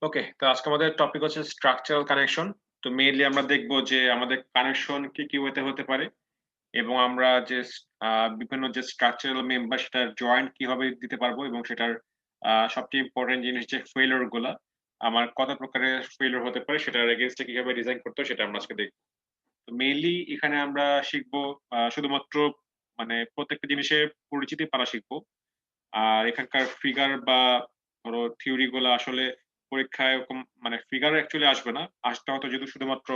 ওকে, তো আজকে আমাদের টপিক হচ্ছে স্ট্রাকচারাল কানেকশন। তো মেইনলি আমরা দেখব যে আমাদের কানেকশন কি ওয়েতে হতে পারে এবং আমরা যে বিভিন্ন যে স্ট্রাকচারাল মেম্বার সেটার জয়েন্ট কিভাবে দিতে পারবো এবং সেটার সবচেয়ে ইম্পর্টেন্ট জিনিস যে ফেইলিউর গুলা আমার কত প্রকারের ফেইলিউর হতে পারে সেটার এগেইনস্টে কিভাবে ডিজাইন করতে হয় সেটা আমরা আজকে দেখব। তো মেইনলি এখানে আমরা শিখবো শুধুমাত্র মানে প্রত্যেকটা জিনিসের পরিচিতি পারা শিখবো। আর এখানকার ফিগার বা ধরো থিওরি গুলো আসলে পরীক্ষায় ওরকম মানে ফিগার অ্যাকচুয়ালি আসবে না, আসতে হয়তো যদি শুধুমাত্র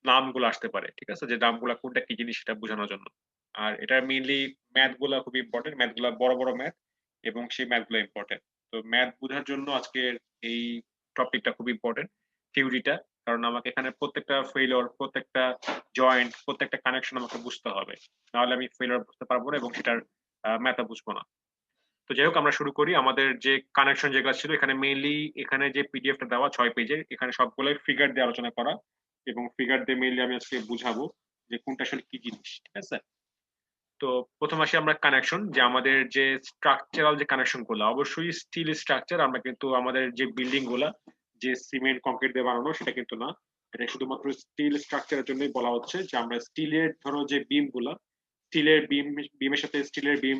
নামগুলো আসতে পারে, ঠিক আছে, যে নামগুলা কোনটা কি জিনিস সেটা বোঝানোর জন্য। আর এটা মেইনলি ম্যাথ গুলা খুবই ইম্পর্টেন্ট, ম্যাথ গুলা বড় বড় ম্যাথ এবং সেই ম্যাথ গুলো ইম্পর্টেন্ট। তো ম্যাথ বোঝার জন্য আজকের এই টপিকটা খুব ইম্পর্টেন্ট, থিওরিটা। কারণ আমাকে এখানে প্রত্যেকটা ফেইলিওর, প্রত্যেকটা জয়েন্ট, প্রত্যেকটা কানেকশন আমাকে বুঝতে হবে, নাহলে আমি ফেইলিওর বুঝতে পারবো না এবং সেটার ম্যাথটা বুঝবো না। তো যাই হোক আমরা শুরু করি। আমাদের যে কানেকশন যেগুলো ছিল এখানে মেইনলি এখানে যে পিডিএফটা দেওয়া ৬ পেজের, এখানে সবগুলোই ফিগার দিয়ে আলোচনা করা এবং ফিগার দিয়ে মেইনলি আমি আজকে বুঝাবো যে কোনটা আসলে কি জিনিস, ঠিক আছে? তো প্রথম আসি আমরা কানেকশন, যে আমাদের যে স্ট্রাকচারাল যে কানেকশন গুলো অবশ্যই স্টিল স্ট্রাকচার। আমরা কিন্তু আমাদের যে বিল্ডিং গুলা যে সিমেন্ট কংক্রিট দিয়ে বানানো সেটা কিন্তু না, এটা শুধুমাত্র স্টিল স্ট্রাকচারের জন্যই বলা হচ্ছে যে আমরা স্টিলের ধরো যে বিম গুলা, স্টিলের বিমের সাথে স্টিলের বিম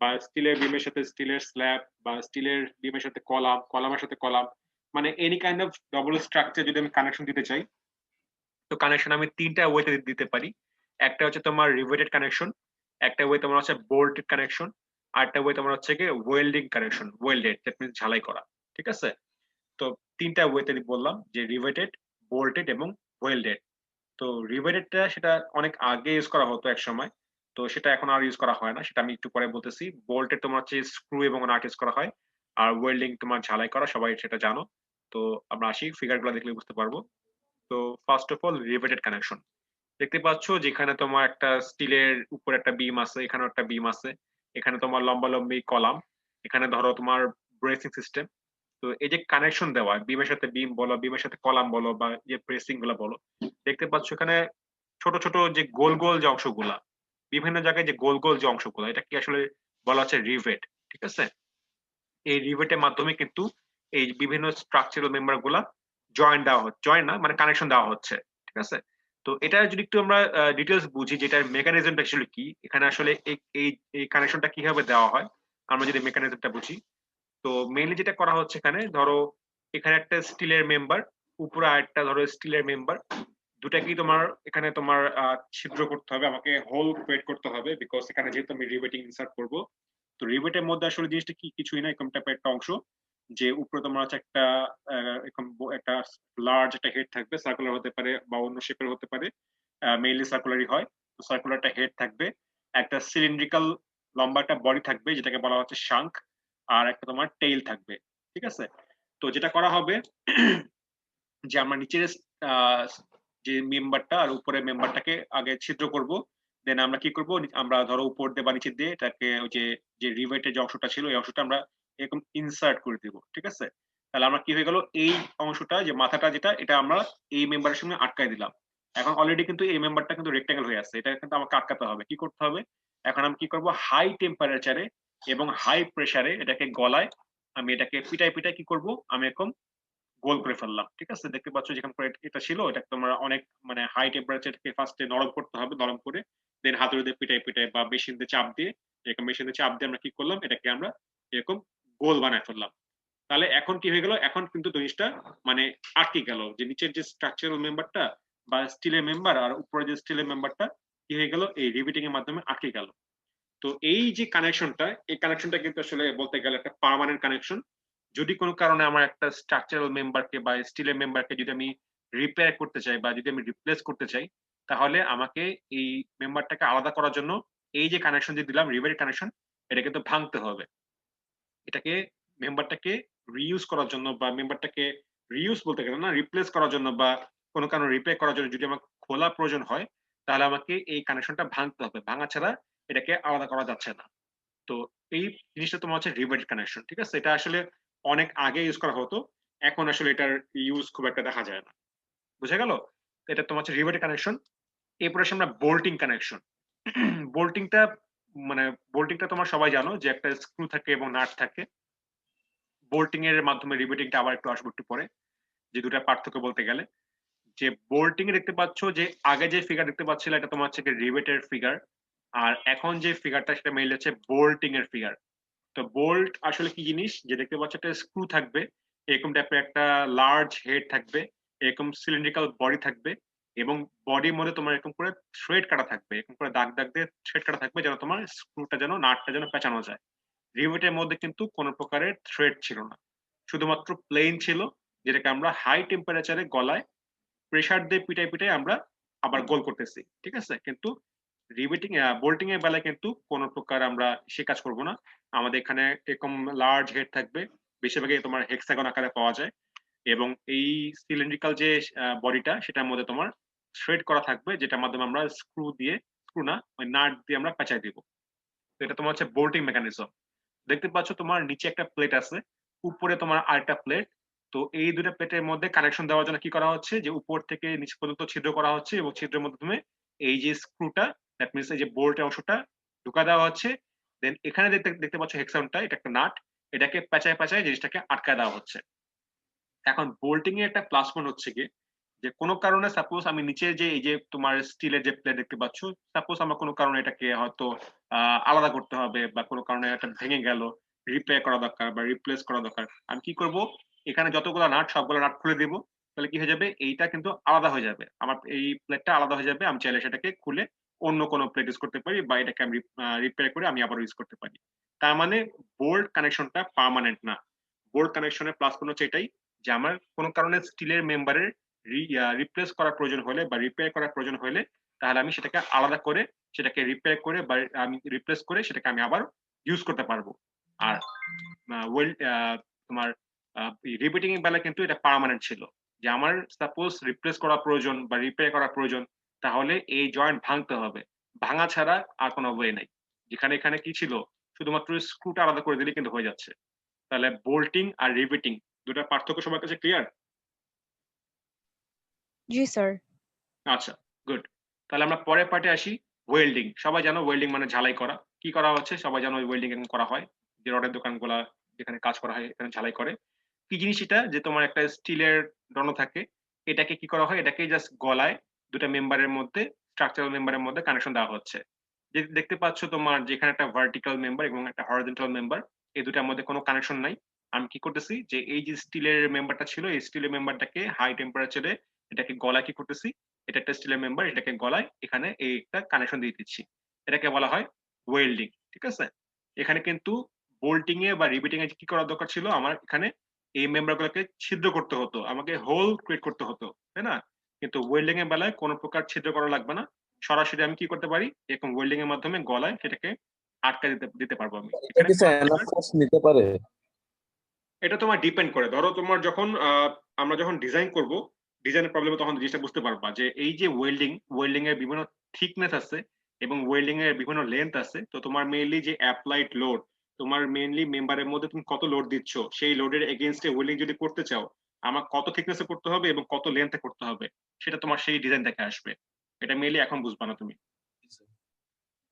বা স্টিলের বিমের সাথে স্টিলের স্ল্যাব বা স্টিলের বিমের সাথে কলাম, কলামের সাথে কলাম, মানে any kind of double structure যদি আমি কানেকশন দিতে চাই, তো কানেকশন আমি তিনটা ওয়েতে দিতে পারি। একটা হচ্ছে তোমার রিভেটেড কানেকশন, একটা ওয়ে তোমার হচ্ছে বোল্টেড কানেকশন, আর একটা ওয়ে তোমার হচ্ছে কি welding connection, welded, that means ঝালাই করা, ঠিক আছে? তো তিনটা ওয়েতে বললাম, যে রিভেটেড, বোল্টেড এবং ওয়েল্ডেড। তো রিভেটেডটা সেটা অনেক আগে ইউজ করা হতো এক সময়, তো সেটা এখন আর ইউজ করা হয় না, সেটা আমি একটু পরে বলতেছি। বোল্টেড তোমার হচ্ছে স্ক্রু এবং নাট ইউজ করা হয়, আর ওয়েল্ডিং তোমার ঝালাই করা, সবাই সেটা জানো। তো আমরা আসি, ফিগারগুলো দেখলে বুঝতে পারবো। তো first of all riveted connection, দেখতে পাচ্ছ যেখানে তোমার একটা স্টিলের উপরে একটা বিম আছে, এখানে একটা বিম আছে, এখানে তোমার লম্বালম্বি কলাম, এখানে ধরো তোমার ব্রেসিং সিস্টেম। তো এই যে কানেকশন দেওয়া বিমের সাথে বিম বলো, বিমের সাথে কলাম বলো, বা যে ব্রেসিং গুলো বলো, দেখতে পাচ্ছ এখানে ছোট ছোট যে গোল গোল যে অংশগুলা, বিভিন্ন জায়গায় যে গোল গোল যে অংশগুলা, এটা কি আসলে বলা হচ্ছে রিভেট, ঠিক আছে? এই রিভেটের মাধ্যমে কিন্তু এই বিভিন্ন স্ট্রাকচারাল মেম্বার গুলা জয়েন দেওয়া হচ্ছে, জয়েন না মানে কানেকশন দেওয়া হচ্ছে, ঠিক আছে? তো এটা যদি একটু আমরা ডিটেলস বুঝি যে এটার মেকানিজমটা আসলে কি, এখানে আসলে এই এই কানেকশনটা কিভাবে দেওয়া হয়, আমরা যদি মেকানিজমটা বুঝি। তো মেইনলি যেটা করা হচ্ছে এখানে ধরো, এখানে একটা স্টিলের মেম্বার, উপরে আরেকটা ধরো স্টিলের মেম্বার, দুটাকেই তোমার এখানে তোমার ছিদ্র করতে হবে, আমাকে হোল ক্রিয়েট করতে হবে, বিকজ এখানে যেহেতু আমি রিভেটিং ইনসার্ট করব। তো রিভেটের মধ্যে আসলে জিনিসটা কি, কিছুই না, এরকম টাইপের একটা অংশ, যে উপরে তোমার হচ্ছে একটা এরকম একটা লার্জ একটা হেড থাকবে, সার্কুলার হতে পারে বা অন্য শেপের হতে পারে, মেইনলি সার্কুলারই হয়। তো সার্কুলার একটা হেড থাকবে, একটা সিলিন্ড্রিক্যাল লম্বা একটা বডি থাকবে যেটাকে বলা হচ্ছে শাঙ্ক, আর একটা তোমার টেইল থাকবে, ঠিক আছে? তো যেটা করা হবে যে আমরা নিচের আহ, যে মেম্বারটা আর উপরের মেম্বারটাকে আগে ছিদ্র করব, দেন আমরা কি করব, আমরা ধরো উপর দিয়ে বা নিচে দিয়ে এটাকে ওই যে যে রিভেটের যে অংশটা ছিল এই অংশটা আমরা এরকম ইনসার্ট করে দিব, ঠিক আছে? তাহলে আমরা কি হয়ে গেল, এই অংশটা যে মাথাটা যেটা, এটা আমরা এই মেম্বারের সঙ্গে আটকাই দিলাম। এখন অলরেডি কিন্তু এই মেম্বারটা কিন্তু রেক্টেঙ্গেল হয়ে আছে, এটা কিন্তু আমাকে আটকাতে হবে। কি করতে হবে, এখন আমি কি করব, হাই টেম্পারেচারে এবং হাই প্রেসারে এটাকে গলায় আমি এটাকে পিটাই পিটাই কি করব, আমি এরকম গোল করে ফেললাম, ঠিক আছে? দেখতে পাচ্ছ যেখানে করে এটা ছিল, এটা তোমরা অনেক মানে হাই টেম্পারেচারকে ফার্স্টে নরম করতে হবে, নরম করে দেন হাতুড়ি দিয়ে পিটাই পিটাই বা মেশিন দিয়ে চাপ দিয়ে, এরকম মেশিন দিয়ে চাপ দিয়ে আমরা কি করলাম, এটাকে আমরা এরকম গোল বানায় ফেললাম। তাহলে এখন কি হয়ে গেল, এখন কিন্তু জিনিসটা মানে আটকে গেল, যে নিচের যে স্ট্রাকচারাল মেম্বারটা বা স্টিলের মেম্বার আর উপরে যে স্টিলের মেম্বারটা কি হয়ে গেল, এই রিভিটিং এর মাধ্যমে আটকে গেল। তো এই যে কানেকশনটা, এই কানেকশনটা কিন্তু আসলে বলতে গেলে একটা পার্মানেন্ট কানেকশন। যদি কোনো কারণে আমার একটা স্ট্রাকচারাল মেম্বারকে বা স্টিলের মেম্বারকে যদি আমি রিপেয়ার করতে চাই বা যদি আমি রিপ্লেস করতে চাই, তাহলে আমাকে এই মেম্বারটাকে আলাদা করার জন্য এই যে কানেকশন যে দিলাম রিভেট কানেকশন, এটা কিন্তু ভাঙতে হবে। এটাকে মেম্বারটাকে রিইউজ করার জন্য বা মেম্বারটাকে রিইউজ বলতে গেলে না, রিপ্লেস করার জন্য বা কোনো কারণে রিপেয়ার করার জন্য যদি আমার খোলা প্রয়োজন হয়, তাহলে আমাকে এই কানেকশনটা ভাঙতে হবে, ভাঙা ছাড়া এটাকে আলাদা করা যাচ্ছে না। তো এই জিনিসটা তোমার হচ্ছে রিভার্টেড কানেকশন, ঠিক আছে? এটা আসলে অনেক আগে ইউজ করা হতো, এখন আসলে এটার ইউজ খুব একটা দেখা যায় না। বুঝা গেল? এটা তোমার হচ্ছে রিভার্টেড কানেকশন। এরপরে আসে আমরা বোল্টিং কানেকশন। বোল্টিংটা মানে বোল্টিংটা তোমার সবাই জানো যে একটা স্ক্রু থাকে এবং নাট থাকে। বোল্টিং এর মাধ্যমে রিভেটিংটা আবার একটু আসবো একটু পরে। যে দুটার পার্থক্য বলতে গেলে, যে বোল্টিং এ দেখতে পাচ্ছ যে আগে যে ফিগার দেখতে পাচ্ছিলে এটা তোমার হচ্ছে রিভেটের ফিগার, আর এখন যে ফিগারটা সেটা মেইনলি হচ্ছে বোল্টিং এর ফিগার। তো বোল্ট আসলে কি জিনিস, যে দেখতে পাচ্ছ একটা স্ক্রু থাকবে, এরকম টাইপের একটা লার্জ হেড থাকবে, এরকম সিলিন্ড্রিক্যাল বডি থাকবে, এবং বডির মধ্যে তোমার এরকম করে থ্রেড কাটা থাকবে, এরকম করে দাগ দাগ দিয়ে থ্রেড কাটা থাকবে, যেন তোমার স্ক্রুটা যেন নাটটা যেন পেঁচানো যায়। রিভেটের মধ্যে কিন্তু কোনো প্রকারের থ্রেড ছিল না, শুধুমাত্র প্লেন ছিল, যেটাকে আমরা হাই টেম্পারেচারে গলায় প্রেসার দিয়ে পিটাই পিটাই আমরা আবার গোল করতেছি, ঠিক আছে? কিন্তু রিভেটিং বোল্টিং এর বেলায় কিন্তু কোনো প্রকার আমরা সে কাজ করব না। আমাদের এখানে এরকম লার্জ হেড থাকবে, বেশিরভাগই তোমার হেক্সাগন আকারে পাওয়া যায়, এবং এই সিলিন্ড্রিক্যাল যে বডিটা সেটার মধ্যে তোমার থ্রেড করা থাকবে, যেটার মাধ্যমে আমরা স্ক্রু না ওই নাট দিয়ে আমরা পেঁচাই দিব। তো এটা তোমার হচ্ছে বোল্টিং মেকানিজম। দেখতে পাচ্ছ তোমার নিচে একটা প্লেট আছে, উপরে তোমার আরেকটা প্লেট। তো এই দুটো প্লেটের মধ্যে কানেকশন দেওয়ার জন্য কি করা হচ্ছে, যে উপর থেকে নিচ পর্যন্ত ছিদ্র করা হচ্ছে, এবং ছিদ্রের মাধ্যমে এই যে স্ক্রুটা, দ্যাট মিনস এই যে বোল্টের অংশটা ঢুকা দেওয়া হচ্ছে। দেন এখানে দেখতে দেখতে পাচ্ছ হেক্সাগনটা, এটা একটা নাট, এটাকে পেঁচায় পেঁচায় জিনিসটাকে আটকায় দেওয়া হচ্ছে। এখন বোল্টিং এর একটা প্লাস পয়েন্ট হচ্ছে কি, যে কোনো কারণে সাপোজ আমি নিচে যে এই যে তোমার স্টিলের যে প্লেট দেখতে পাচ্ছ, সাপোজ আমার কোনো কারণে এটাকে হয়তো আলাদা করতে হবে, বা কোনো কারণে এটা ভেঙে গেল, রিপেয়ার করা দরকার বা রিপ্লেস করা দরকার, আমি কি করব, এখানে যতগুলো নাট সবগুলো নাট খুলে দেব। তাহলে কি হয়ে যাবে, এইটা কিন্তু আলাদা হয়ে যাবে, আমার এই প্লেটটা আলাদা হয়ে যাবে, আমি চাইলে সেটাকে খুলে অন্য কোনো প্লেট ইউজ করতে পারি, বা এটাকে আমি রিপেয়ার করে আমি আবার ইউজ করতে পারি। তার মানে বোল্ট কানেকশনটা পার্মানেন্ট না। বোল্ট কানেকশনের প্লাস পয়েন্ট হচ্ছে এটাই, যে আমার কোনো কারণে স্টিলের মেম্বারের রিপ্লেস করার প্রয়োজন হলে বা রিপেয়ার করার প্রয়োজন হলে, তাহলে আমি সেটাকে আলাদা করে সেটাকে রিপেয়ার করে বা আমি রিপ্লেস করে সেটাকে আমি আবার ইউজ করতে পারবো। আর ওয়েল তোমার রিপিটিং এর বেলা কিন্তু এটা পার্মানেন্ট ছিল, যে আমার সাপোজ রিপ্লেস করা প্রয়োজন বা রিপেয়ার করা প্রয়োজন, তাহলে এই জয়েন্ট ভাঙতে হবে, ভাঙা ছাড়া আর কোনো ওয়ে নাই। যেখানে এখানে কি ছিল, শুধুমাত্র স্ক্রুটা আলাদা করে দিলে কিন্তু হয়ে যাচ্ছে। তাহলে বোল্টিং আর রিপিটিং দুটার পার্থক্য সবার কাছে ক্লিয়ার? জি স্যার। আচ্ছা, গুড। তাহলে আমরা পরের পার্টে আসি, ওয়েল্ডিং। সবাই জানো ওয়েল্ডিং মানে ঝালাই করা। কি করা হচ্ছে সবাই জানো, ওয়েল্ডিং এখন করা হয়। যে রডের দোকানগুলা যেখানে কাজ করা হয় এখানে ঝালাই করে। কি জিনিস এটা, যে তোমার একটা স্টিলের রড থাকে। এটাকে কি করা হয়, এটাকে জাস্ট গলায় দুটা মেম্বারের মধ্যে, স্ট্রাকচারাল মেম্বারের মধ্যে কানেকশন দেওয়া হচ্ছে। যে দেখতে পাচ্ছ তোমার যেখানে একটা ভার্টিক্যাল মেম্বার এবং একটা হরিজন্টাল মেম্বার, এই দুটার মধ্যে কোনো কানেকশন নাই। আমি কি করতেছি, যে এই যে স্টিলের মেম্বারটা ছিল, এই স্টিলের মেম্বারটাকে হাই টেম্পারেচারে এটাকে গলায় কি করতেছি, এটা একটা স্টিলের মেম্বার, এটাকে গলায় এখানে এই একটা কানেকশন দিয়ে দিচ্ছি। এটাকে বলা হয় ওয়েল্ডিং, ঠিক আছে? এখানে কিন্তু বোল্টিং এ বা রিবিটিং এ কি করা দরকার ছিল, আমার এখানে এই মেম্বার গুলোকে ছিদ্র করতে হতো, আমাকে হোল ক্রিয়েট করতে হতো, তাই না? কিন্তু ওয়েল্ডিং এর বেলায় কোনো প্রকার ছিদ্র করা লাগবে না, সরাসরি আমি কি করতে পারি, এরকম ওয়েল্ডিং এর মাধ্যমে গলায় সেটাকে আটকা দিতে দিতে পারবো আমি এটা এখানে কি কোনো স্যার এনাফ প্রকার। ফোর্স নিতে পারে? এটা তোমার ডিপেন্ড করে, ধরো তোমার যখন আমরা যখন ডিজাইন করব, ডিজাইনের প্রবলেমে তখন জিনিসটা বুঝতে পারবা, যে এই যে ওয়েল্ডিং এর বিভিন্ন থিকনেস আছে এবং ওয়েল্ডিং এর বিভিন্ন লেন্থ আছে। তো তোমার মেইনলি যে অ্যাপ্লাইড লোড, তোমার মেইনলি মেম্বারের মধ্যে তুমি কত লোড দিচ্ছ, সেই লোডের এগেইনস্টে ওয়েল্ডিং যদি করতে চাও, আমার কত থিকনেসে করতে হবে এবং কত লেন্থে করতে হবে, সেটা তোমার সেই ডিজাইন দেখে আসবে। এটা মেইনলি এখন বুঝবা না তুমি,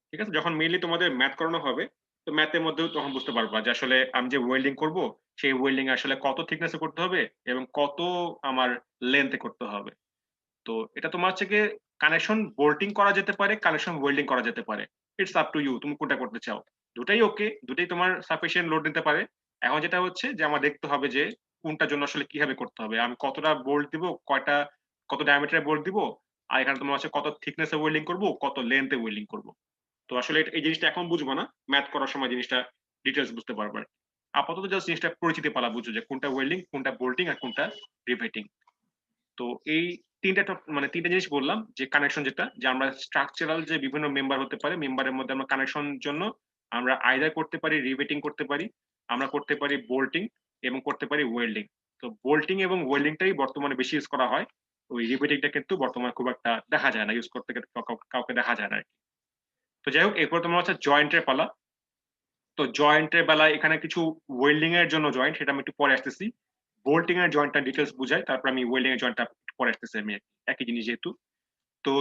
ঠিক আছে? যখন মেইনলি তোমাদের ম্যাথ করানো হবে, তো ম্যাথের মধ্যেও তখন বুঝতে পারবা যে আসলে আমি যে ওয়েল্ডিং করব, সেই ওয়েল্ডিং আসলে কত থিকনেসে করতে হবে এবং কত আমার লেন্থে করতে হবে। তো এটা তোমার হচ্ছে গিয়ে কানেকশন বোল্টিং করা যেতে পারে, কানেকশন ওয়েল্ডিং করা যেতে পারে। ইটস আপ টু ইউ, তুমি কোনটা করতে চাও। দুটাই ওকে, দুটাই তোমার সাফিসিয়েন্ট লোড নিতে পারে। এখন যেটা হচ্ছে যে আমার দেখতে হবে যে কোনটার জন্য আসলে কিভাবে করতে হবে, আমি কতটা বোল্ট দিব, কত ডায়ামিটারে বোল্ট দিব, আর এখানে তোমার হচ্ছে কত থিকনেসে ওয়েল্ডিং করব, কত লেন্থে ওয়েল্ডিং করব। তো আসলে এই জিনিসটা এখন বুঝবো না, ম্যাথ করার সময় জিনিসটা ডিটেলস বুঝতে পারবে। আপাতত জাস্ট জিনিসটা পরিচিতি পালা বুঝছো, যে কোনটা ওয়েল্ডিং, কোনটা বোল্টিং আর কোনটা রিভেটিং। তো এই মানে তিনটা জিনিস বললাম, যে কানেকশন যেটা, যে আমরা স্ট্রাকচারাল যে বিভিন্ন মেম্বার হতে পারে, মেম্বারের মধ্যে আমরা কানেকশন জন্য আমরা আইদার করতে পারি রিভেটিং করতে পারি, আমরা করতে পারি বোল্টিং এবং করতে পারি ওয়েল্ডিং। তো বোল্টিং এবং ওয়েল্ডিংটাই বর্তমানে বেশি ইউজ করা হয়, ওই রিভেটিংটা কিন্তু বর্তমানে খুব একটা দেখা যায় না, ইউজ করতে কাউকে দেখা যায় না আর কি। তো যাই হোক, এরপর তোমার হচ্ছে জয়েন্টের পালা। তো জয়েন্টের বেলায় এখানে কিছু ওয়েল্ডিং এর জন্য জয়েন্ট, সেটা আমি একটু পরে আসতেছি। বোল্টিং এর জয়েন্টটা ডিটেলস বুঝাই, তারপর আমি ওয়েল্ডিং এর জয়েন্টটা পরে আসতেছি আমি, একই জিনিস যেহেতু। তো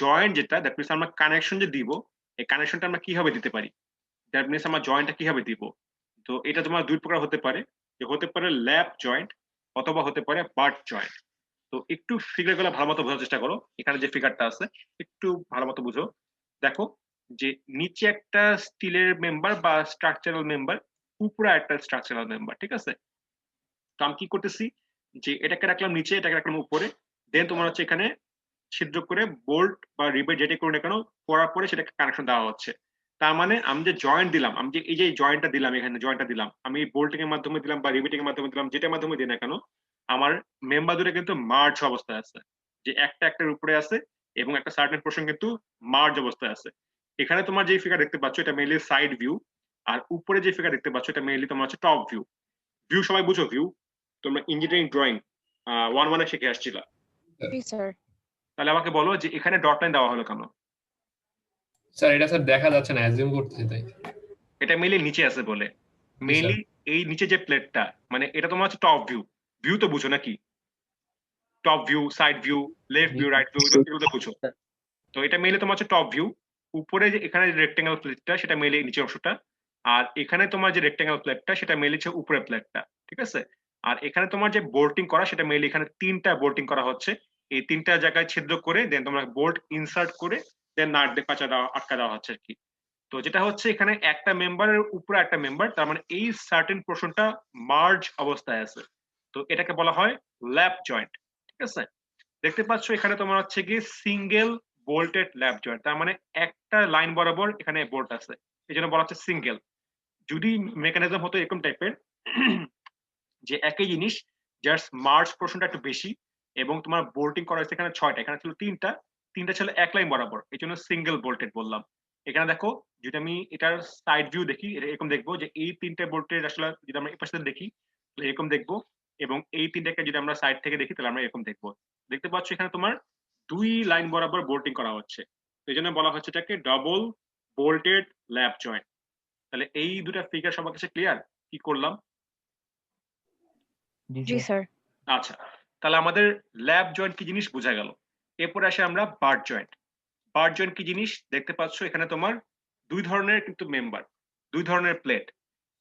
জয়েন্ট যেটা, দ্যাট মিনস আমরা কানেকশন যে দিব, এই কানেকশনটা আমরা কিভাবে দিতে পারি, দ্যাট মিনস আমরা জয়েন্টটা কিভাবে দিব। তো এটা তোমার দুই প্রকার হতে পারে, যে হতে পারে ল্যাপ জয়েন্ট অথবা হতে পারে বাট জয়েন্ট। তো একটু ফিগারগুলো ভালো মতো বোঝার চেষ্টা করো। এখানে যে ফিগারটা আছে একটু ভালো মতো বুঝো। দেখো যে নিচে একটা স্টিলের মেম্বার বা স্ট্রাকচারাল মেম্বার, উপরে একটা স্ট্রাকচারাল মেম্বার, ঠিক আছে? তো আমি কি করতেছি যে এটাকে রাখলাম নিচে, এটাকে রাখলাম উপরে, দেন তোমার হচ্ছে এখানে ছিদ্র করে বোল্ট বা রিবেট যেটা করে না কেন করার পরে সেটাকে কানেকশন দেওয়া হচ্ছে। তার মানে আমি যে জয়েন্ট দিলাম, আমি যে এই যে জয়েন্টটা দিলাম, এখানে জয়েন্টটা দিলাম, আমি বোল্টিং এর মাধ্যমে দিলাম বা রিবেটিং এর মাধ্যমে দিলাম, যেটার মাধ্যমে দিই না কেন, আমার মেম্বার দুটো কিন্তু মার্জ অবস্থায় আছে, যে একটা একটার উপরে আছে এবং একটা সার্টেন পোর্শন কিন্তু মার্জ অবস্থায় আছে। এখানে তোমার যে ফিগার দেখতে পাচ্ছ এটা মেইনলি সাইড ভিউ, আর উপরে যে ফিগার দেখতে পাচ্ছ এটা মেইনলি তোমার হচ্ছে টপ ভিউ। ভিউ সবাই বুঝো? ভিউ তোমরা ইঞ্জিনিয়ারিং ড্রয়িং 1-1 শিখে আসছিলা। জি স্যার। তাহলে আমাকে বলো যে এখানে ডট লাইন দেওয়া হলো কেন? স্যার এটা স্যার দেখা যাচ্ছে না, অ্যাজিউম করতেছি তাই। এটা মেইনলি নিচে আছে বলে। জি স্যার। মেইনলি এই নিচে যে প্লেটটা, মানে এটা তোমার হচ্ছে টপ ভিউ। ভিউ তো বুঝো নাকি? Top view, side view, left view, right view, এগুলো তো বুঝো। তো এটা মেইনলি তোমার হচ্ছে টপ ভিউ। উপরে যে এখানে যে রেক্টেঙ্গেল প্লেটটা সেটা মেইনলি নিচের অংশটা, আর এখানে তোমার যে রেক্টেঙ্গেল প্লেটটা সেটা মেইনলি হচ্ছে উপরের প্লেটটা, ঠিক আছে? আর এখানে তোমার যে বোল্টিং করা সেটা মেইনলি এখানে 3টা বোল্টিং করা হচ্ছে। এই 3টা জায়গায় ছিদ্র করে দেন তোমরা বোল্ট ইনসার্ট করে দেন নাট দিয়ে পাঁচা দেওয়া আটকা দেওয়া হচ্ছে আর কি। তো যেটা হচ্ছে এখানে একটা মেম্বারের উপরে একটা মেম্বার, তার মানে এই সার্টেন পোর্শনটা মার্জ অবস্থায় আছে। তো এটাকে বলা হয় ল্যাপ জয়েন্ট, ঠিক আছে? দেখতে পাচ্ছ এখানে তোমার হচ্ছে কি সিঙ্গেল বোল্টেড ল্যাপ জয়েন্ট, তার মানে একটা লাইন বরাবর এখানে বোল্ট আছে, এই জন্য বলা হচ্ছে সিঙ্গেল। যদি মেকানিজম হতো এরকম টাইপের যে একই জিনিস জাস্ট মার্জ পোর্শনটা একটু বেশি এবং তোমার বোল্টিং করা হয়েছে এখানে 6টা, এখানে ছিল 3টা, 3টা ছিল এক লাইন বরাবর, এই জন্য সিঙ্গেল বোল্টেড বললাম। এখানে দেখো যদি আমি এটার সাইড ভিউ দেখি এরকম দেখবো যে এই 3টে বোল্টের আসলে যদি আমরা এই পাশে দেখি এরকম দেখবো, এবং এই 3টাকে যদি আমরা সাইড থেকে দেখি তাহলে আমরা এরকম দেখবো। দেখতে পাচ্ছ এখানে তোমার 2 লাইন বরাবর বোল্টিং করা হচ্ছে, এই জন্য বলা হচ্ছে এটাকে ডবল বোল্টেড ল্যাপ জয়েন্ট। তাহলে এই দুটা ফিগার সবার কাছে ক্লিয়ার কি করলাম? জি স্যার। আচ্ছা, তাহলে আমাদের ল্যাপ জয়েন্ট কি জিনিস বোঝা গেল। এরপরে আসে আমরা বার্ট জয়েন্ট। বার্ট জয়েন্ট কি জিনিস দেখতে পাচ্ছ এখানে তোমার 2 ধরনের কিন্তু মেম্বার, 2 ধরনের প্লেট,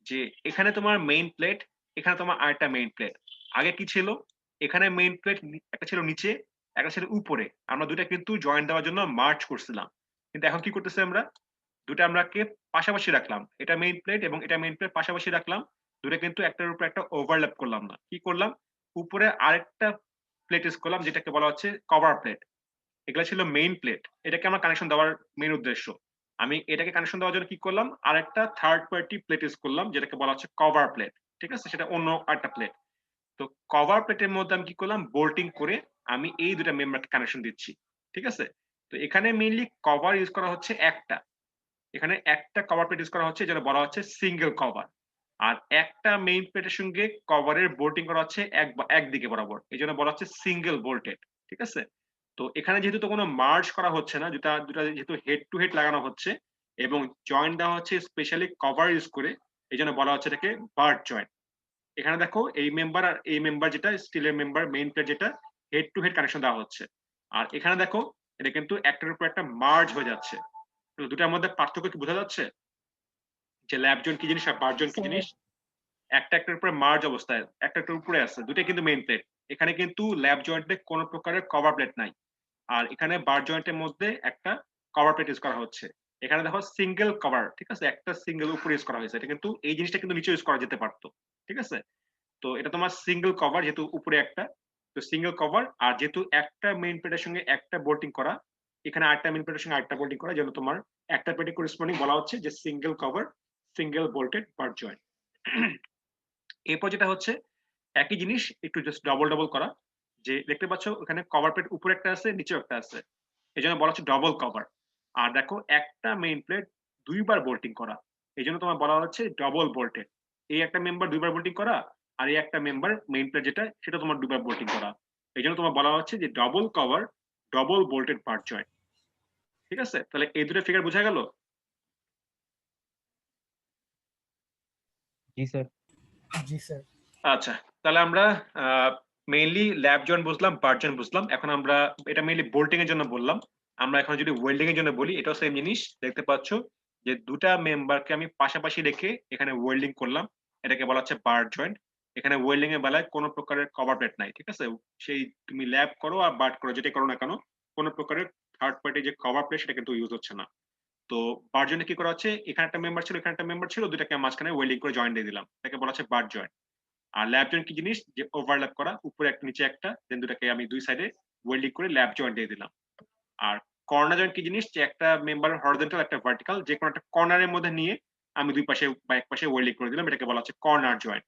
যে এখানে তোমার মেইন প্লেট, এখানে তোমার আরেকটা মেইন প্লেট। আগে কি ছিল, এখানে মেইন প্লেট একটা ছিল নিচে, একটা ছিল উপরে, আমরা দুটা কিন্তু জয়েন্ট দেওয়ার জন্য মার্চ করছিলাম। কিন্তু এখন কি করতেছি আমরা, দুটা আমরাকে পাশাপাশি রাখলাম, এটা মেইন প্লেট এবং এটা মেইন প্লেট পাশাপাশি রাখলাম, দুটো কিন্তু একটার উপর একটা ওভারল্যাপ করলাম না। কি করলাম, উপরে আরেকটা প্লেট ইউজ করলাম যেটাকে বলা হচ্ছে কভার প্লেট। এগুলা ছিল মেইন প্লেট, এটাকে আমার কানেকশন দেওয়ার মেইন উদ্দেশ্য। আমি এটাকে কানেকশন দেওয়ার জন্য কি করলাম, আরেকটা থার্ড পার্টি প্লেট ইউজ করলাম যেটাকে বলা হচ্ছে কভার প্লেট, ঠিক আছে? সেটা অন্য একটা প্লেট। তো কভার প্লেটের মধ্যে আমি কি করলাম, বোল্টিং করে আমি এই দুটা মেম্বারকে কানেকশন দিচ্ছি, ঠিক আছে? তো এখানে মেইনলি কভার ইউজ করা হচ্ছে একটা, এখানে একটা কভার প্লেট ইউজ করা হচ্ছে যেটা বলা হচ্ছে সিঙ্গেল কভার। আর একটা মেইন প্লেটের সঙ্গে কভারের বোল্টিং করা হচ্ছে একদিকে বরাবর, এই জন্য বলা হচ্ছে সিঙ্গেল বোল্টেড, ঠিক আছে? তো এখানে যেহেতু তো কোনো মার্জ করা হচ্ছে না, দুটা দুটা যেহেতু হেড টু হেড লাগানো হচ্ছে এবং জয়েন্ট দেওয়া হচ্ছে স্পেশালি কভার ইউজ করে, এই জন্য বলা হচ্ছে এটাকে বার্ট জয়েন্ট। এখানে দেখো এই মেম্বার আর এই মেম্বার যেটা স্টিলের মেম্বার মেইন প্লেট যেটা হেড টু হেড কানেকশন দেওয়া হচ্ছে, আর এখানে দেখো এটা কিন্তু একটার উপর একটা মার্জ হয়ে যাচ্ছে। তো দুটার মধ্যে পার্থক্য কি বোঝা যাচ্ছে যে ল্যাব জয়েন্ট কি জিনিস আর বার্ট জয়েন্ট কি জিনিস? একটা একটার উপরে মার্জ অবস্থায়, একটা একটার উপরে আছে, দুটাই কিন্তু মেইন প্লেট। এখানে কিন্তু ল্যাব জয়েন্টে কোনো প্রকারের কভার প্লেট নাই, আর এখানে বার জয়েন্টের মধ্যে একটা কভার প্লেট ইউজ করা হচ্ছে। এখানে দেখো সিঙ্গেল কভার, ঠিক আছে? একটা সিঙ্গেল উপরে ইউজ করা হয়েছে, এটা কিন্তু এই জিনিসটা কিন্তু নিচে ইউজ করা যেতে পারতো, ঠিক আছে? তো এটা তোমার সিঙ্গেল কভার যেহেতু উপরে একটা, তো সিঙ্গেল কভার, আর যেহেতু একটা মেইন প্লেটের সঙ্গে একটা বোল্টিং করা, এখানে আরেকটা মেইন প্লেটের সঙ্গে আরেকটা বোল্টিং করা, যেন তোমার একটা প্লেটে করেসপন্ডিং বলা হচ্ছে যে সিঙ্গেল কভার সিঙ্গেল বোল্টেড বার জয়েন্ট। এরপর যেটা হচ্ছে একই জিনিস একটু জাস্ট ডবল ডবল করা, যে দেখতে পাচ্ছ ওখানে কভার প্লেট উপরে একটা আছে নিচেও একটা আছে, এই জন্য বলা হচ্ছে ডবল কভার। আর দেখো একটা মেইন প্লেট 2বার বোল্টিং করা, এই জন্য তোমার বলা হচ্ছে ডবল বোল্টেড। এই একটা মেম্বার 2বার বোল্টিং করা, আর এই একটা মেম্বার মেইন প্লেট যেটা সেটা তোমার 2বার বোল্টিং করা, এই জন্য তোমার বলা হচ্ছে যে double cover double bolted part joint, ঠিক আছে? তাহলে এই দুটো ফিগার বোঝা গেল? জি স্যার। জি স্যার। আচ্ছা, তাহলে আমরা মেইনলি ল্যাব জয়েন্ট বুঝলাম, বার জয়েন্ট বুঝলাম। এখন আমরা এটা মেইনলি বোল্টিং এর জন্য বললাম। আমরা এখন যদি ওয়েল্ডিং এর জন্য বলি, এটাও সেম জিনিস। দেখতে পাচ্ছ যে দুটা মেম্বারকে আমি পাশাপাশি রেখে এখানে ওয়েল্ডিং করলাম, এটাকে বলা হচ্ছে বার জয়েন্ট। এখানে ওয়েল্ডিং এর বেলায় কোনো প্রকারের কভার প্লেট নাই, ঠিক আছে? সেই তুমি ল্যাব করো আর বাট করো, যেটাই করো না কেন, কোনো প্রকারের থার্ড পার্টি যে কভার প্লেট সেটা কিন্তু ইউজ হচ্ছে না। তো বার জয়েন্টে কি করা হচ্ছে, এখানে একটা মেম্বার ছিল, এখানে একটা মেম্বার ছিল, দুটাকে মাঝখানে ওয়েল্ডিং করে জয়েন্ট দিয়ে দিলাম। এটাকে বলা হচ্ছে বার জয়েন্ট। আর ল্যাব জয়েন্ট কি জিনিস, যে ওভারল্যাপ করা, উপরে একটা নিচে একটা, দেন দুটাকে আমি দুই সাইডে ওয়েল্ডিং করে ল্যাব জয়েন্ট দিয়ে দিলাম। আর কর্নার জয়েন্ট কি জিনিস, যে একটা মেম্বার হরিজন্টাল একটা ভার্টিক্যাল, যে কোনো একটা কর্নারের মধ্যে নিয়ে আমি দুই পাশে বা এক পাশে ওয়েল্ডিং করে দিলাম, এটাকে বলা হচ্ছে কর্নার জয়েন্ট।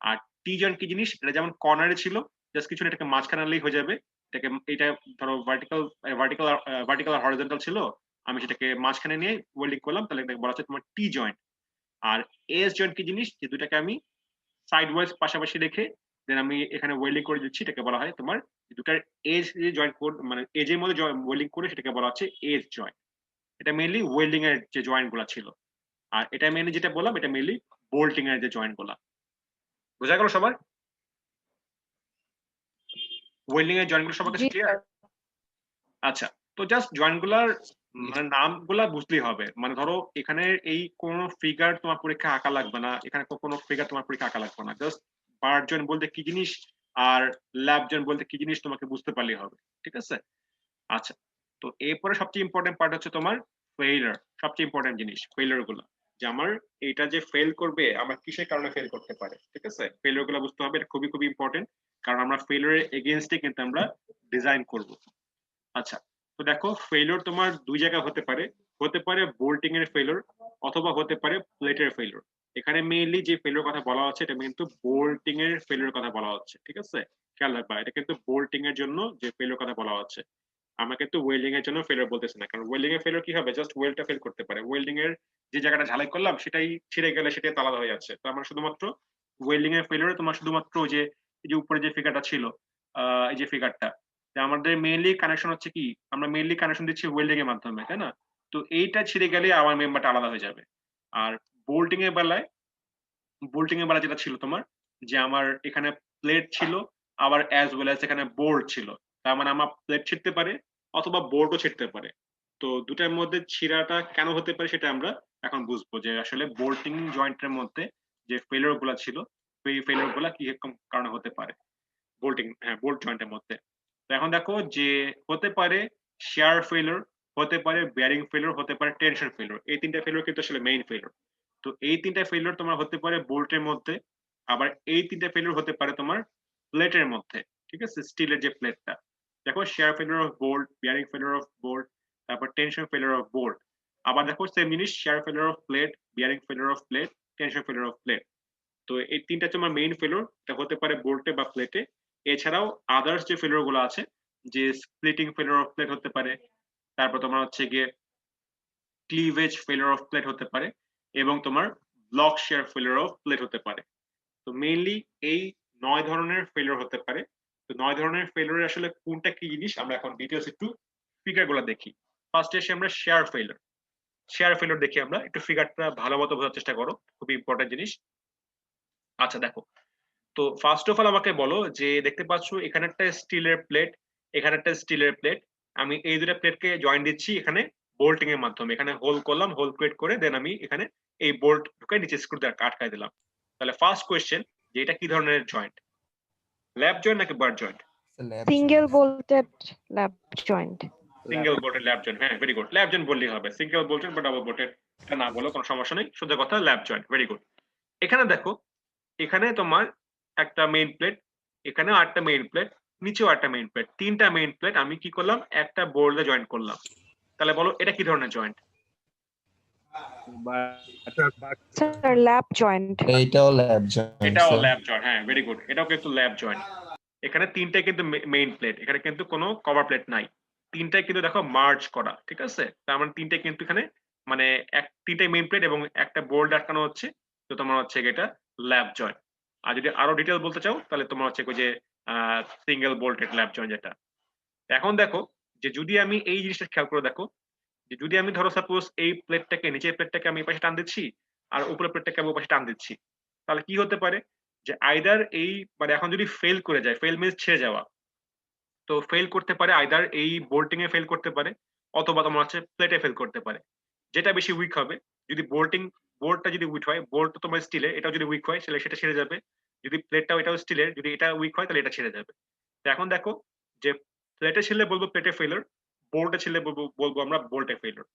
আর টি জয়েন্ট কি জিনিস, এটা যেমন কর্নারে ছিল, জাস্ট কিছু না, এটাকে মাঝখানে আনলেই হয়ে যাবে। এটাকে এটা ধরো ভার্টিক্যাল আর হরিজন্টাল ছিল, আমি সেটাকে মাঝখানে নিয়ে ওয়েল্ডিং করলাম, তাহলে এটাকে বলা হচ্ছে তোমার টি জয়েন্ট। আর এস জয়েন্ট কি জিনিস, যে দুটাকে আমি সাইড ওয়াইজ পাশাপাশি রেখে দেন আমি এখানে ওয়েল্ডিং করে দিচ্ছি, এটাকে বলা হয় তোমার দুটার এজ যে জয়েন্ট মানে এজের মধ্যে ওয়েল্ডিং করে, সেটাকে বলা হচ্ছে এজ জয়েন্ট। এটা মেইনলি ওয়েল্ডিং এর যে জয়েন্ট গুলা ছিল। আর এটা মেইনলি যেটা বললাম, এটা মেইনলি বোল্টিং এর যে জয়েন্ট গুলা। বোঝা গেল সবার? ওয়েল্ডিং এর জয়েন্ট গুলো সবার কাছে জি ক্লিয়ার? স্যার। আচ্ছা, তো জাস্ট জয়েন্ট গুলার মানে নামগুলা বুঝলেই হবে। মানে ধরো এখানে এই কোন ফিগার তোমার পরীক্ষা আঁকা লাগবে না, এখানে কোনো ফিগার তোমার পরীক্ষা আঁকা লাগবে না, জাস্ট বার জয়েন্ট বলতে কি জিনিস আর ল্যাব জয়েন্ট বলতে কি জিনিস তোমাকে বুঝতে পারলেই হবে, ঠিক আছে? আচ্ছা, তো এরপরে সবচেয়ে ইম্পর্টেন্ট পার্ট হচ্ছে তোমার ফেইলিয়ার। সবচেয়ে ইম্পর্টেন্ট জিনিস ফেইলিয়ার গুলো, যে আমার এটা যে ফেল করবে, আমার কিসের কারণে ফেল করতে পারে, ঠিক আছে? ফেইলিয়ার গুলো বুঝতে হবে, এটা খুবই খুবই ইম্পর্টেন্ট, কারণ আমরা ফেইলিয়ারের এগেইনস্টে কিন্তু আমরা ডিজাইন করব। আচ্ছা, তো দেখো ফেইলিওর তোমার দুই জায়গা হতে পারে বোল্টিং এর ফেইলিওর অথবা হতে পারে প্লেটের ফেইলিওর। এখানে মেইনলি যে ফেইলিওর কথা বলা হচ্ছে, এটা কিন্তু বোল্টিং এর ফেইলিওর কথা বলা হচ্ছে, ঠিক আছে? খেয়াল রাখবা, এটা কিন্তু বোল্টিং এর জন্য যে ফেইলিওর কথা বলা হচ্ছে। আমরা কিন্তু ওয়েল্ডিং এর জন্য ফেইলিওর বলতেছি না, কারণ ওয়েল্ডিং এর ফেইলিওর কি হবে, জাস্ট ওয়েলটা ফেল করতে পারে। ওয়েল্ডিং এর যে জায়গাটা ঝালাই করলাম সেটাই ছিঁড়ে গেলে সেটাই তো আলাদা হয়ে যাচ্ছে। তো আমরা শুধুমাত্র ওয়েল্ডিং এর ফেইলিওরে তোমার শুধুমাত্র ওই যে এই যে উপরে যে ফিগারটা ছিল, এই যে ফিগারটা, যে আমাদের মেইনলি কানেকশন হচ্ছে কি, আমরা মেইনলি কানেকশন দিচ্ছি ওয়েল্ডিং এর মাধ্যমে, তাই না? তো এইটা ছিঁড়ে গেলে আমার মেম্বারটা আলাদা হয়ে যাবে। আর বোল্টিং এর বেলায় যেটা ছিল তোমার, যে আমার এখানে প্লেট ছিল, আবার অ্যাজ ওয়েল অ্যাজ এখানে বোল্ট ছিল। তার মানে আমার প্লেট ছিঁড়তে পারে অথবা বোল্টও ছিঁড়তে পারে। তো দুটার মধ্যে ছিঁড়াটা কেন হতে পারে সেটা আমরা এখন বুঝবো, যে আসলে বোল্টিং জয়েন্টের মধ্যে যে ফেলিওর গুলা ছিল, সেই ফেলিওর গুলা কি রকম কারণে হতে পারে বোল্ট জয়েন্টের মধ্যে। তো এখন দেখো যে হতে পারে শেয়ার ফেলিওর, হতে পারে বেয়ারিং ফেলিওর, হতে পারে টেনশন ফেলিওর। এই তিনটা ফেলিওর কিন্তু আসলে মেইন ফেলিওর। তো এই তিনটা ফেলিওর তোমার হতে পারে বোল্টের মধ্যে, আবার এই তিনটা ফেলিওর হতে পারে তোমার প্লেটের মধ্যে, ঠিক আছে? স্টিলের যে প্লেটটা, দেখো shear failure of bolt, bearing failure of bolt, তারপর টেনশন ফেলিওর অফ বোল্ট। আবার দেখো সেম জিনিস, shear failure of plate, bearing failure of plate, tension failure of plate. তো এই তিনটা তোমার মেইন ফেলিওর, এটা হতে পারে বোল্টে বা প্লেটে। এছাড়াও আদার্স যে ফেলিওর গুলো আছে, যে স্প্লিটিং ফেলিওর অফ প্লেট হতে পারে, তারপর তোমার হচ্ছে গিয়ে ক্লিভেজ ফেলিওর অফ প্লেট হতে পারে, এবং তোমার block shear failure of plate হতে পারে। তো মেইনলি এই ৯ ধরনের ফেলিওর হতে পারে। তো ৯ ধরনের ফেলিওর আসলে কোনটা কি জিনিস আমরা এখন ডিটেইলস একটু ফিগারগুলো দেখি। ফার্স্টে এসে আমরা শেয়ার ফেলিওর দেখি, আমরা একটু ফিগারটা ভালো মতো বোঝার চেষ্টা করো, খুবই ইম্পর্টেন্ট জিনিস। আচ্ছা দেখো, তো ফার্স্ট অফ অল আমাকে বলো, যে দেখতে পাচ্ছ এখানে একটা স্টিলের প্লেট, এখানে একটা স্টিলের প্লেট, আমি এই দুটো প্লেটকে জয়েন দিচ্ছি এখানে বোল্টিং এর মাধ্যমে। এখানে হোল করলাম, হোল ক্রিয়েট করে দেন আমি এখানে এই বোল্ট ঢুকাই নিচে স্ক্রু দিয়ে আটকায় দিলাম। তাহলে ফার্স্ট কোশ্চেন, যে এটা কি ধরনের জয়েন্ট, ল্যাব জয়েন্ট নাকি bar joint? Single bolted lap joint. Single bolted lap joint, হ্যাঁ ভেরি গুড, ল্যাব জয়েন্ট বললেই হবে। সিঙ্গেল বোল্টেড বা ডাবল বোল্টেড এটা না বলো কোনো সমস্যা নেই, সোজা কথা ল্যাব জয়েন্ট, ভেরি গুড। এখানে দেখো, এখানে তোমার একটা মেইন প্লেট, এখানে আরেকটা মেইন প্লেট, নিচেও একটা মেইন প্লেট, তিনটা মেইন প্লেট আমি কি করলাম, একটা বোর্ডে জয়েন্ট করলাম। তাহলে বলো এটা কি ধরনের জয়েন্ট? Sir lab joint. এটাও ল্যাব জয়েন্ট। এটাও ল্যাব জয়েন্ট, হ্যাঁ ভেরি গুড, এটাও কিন্তু ল্যাব জয়েন্ট। এখানে তিনটে কিন্তু মেইন প্লেট, এখানে কিন্তু কোনো কভার প্লেট নাই, তিনটাই কিন্তু দেখো মার্জ করা, ঠিক আছে? তার মানে তিনটে কিন্তু এখানে মানে তিনটাই মেইন প্লেট এবং একটা বোল্ট আটকানো হচ্ছে। তো তোমার হচ্ছে এটা ল্যাব জয়েন্ট। আর যদি আরো ডিটেইল বলতে চাও, তাহলে তোমার হচ্ছে ওই যে সিঙ্গেল বোল্টেড ল্যাব জয়েন্ট যেটা। এখন দেখো, যে যদি আমি এই জিনিসটা খেয়াল করে দেখো, যে যদি আমি ধরো সাপোজ এই প্লেটটাকে, নিচের প্লেটটাকে আমি এই পাশে টান দিচ্ছি আর উপরের প্লেটটাকে আমি ওই পাশে টান দিচ্ছি, তাহলে কি হতে পারে, যে আইদার এই মানে এখন যদি ফেল করে যায়, ফেল মিন্স ছেড়ে যাওয়া, তো ফেল করতে পারে আইদার এই বোল্টিং এ ফেল করতে পারে অথবা তোমার হচ্ছে প্লেটে ফেল করতে পারে। যেটা বেশি উইক হবে, যদি বোল্টটা যদি উইক হয়, বোল্ট তো তোমার স্টিলে, এটাও যদি উইক হয় তাহলে সেটা ছেড়ে যাবে। যদি প্লেটটা এটাও স্টিলের, যদি এটা উইক হয় তাহলে এটা ছিঁড়ে যাবে। তো এখন দেখো যে প্লেটে ছিঁড়লে বলবো প্লেটে ফেলিওর, বোল্টে ছিঁড়লে বলবো আমরা বোল্টে ফেলিওর।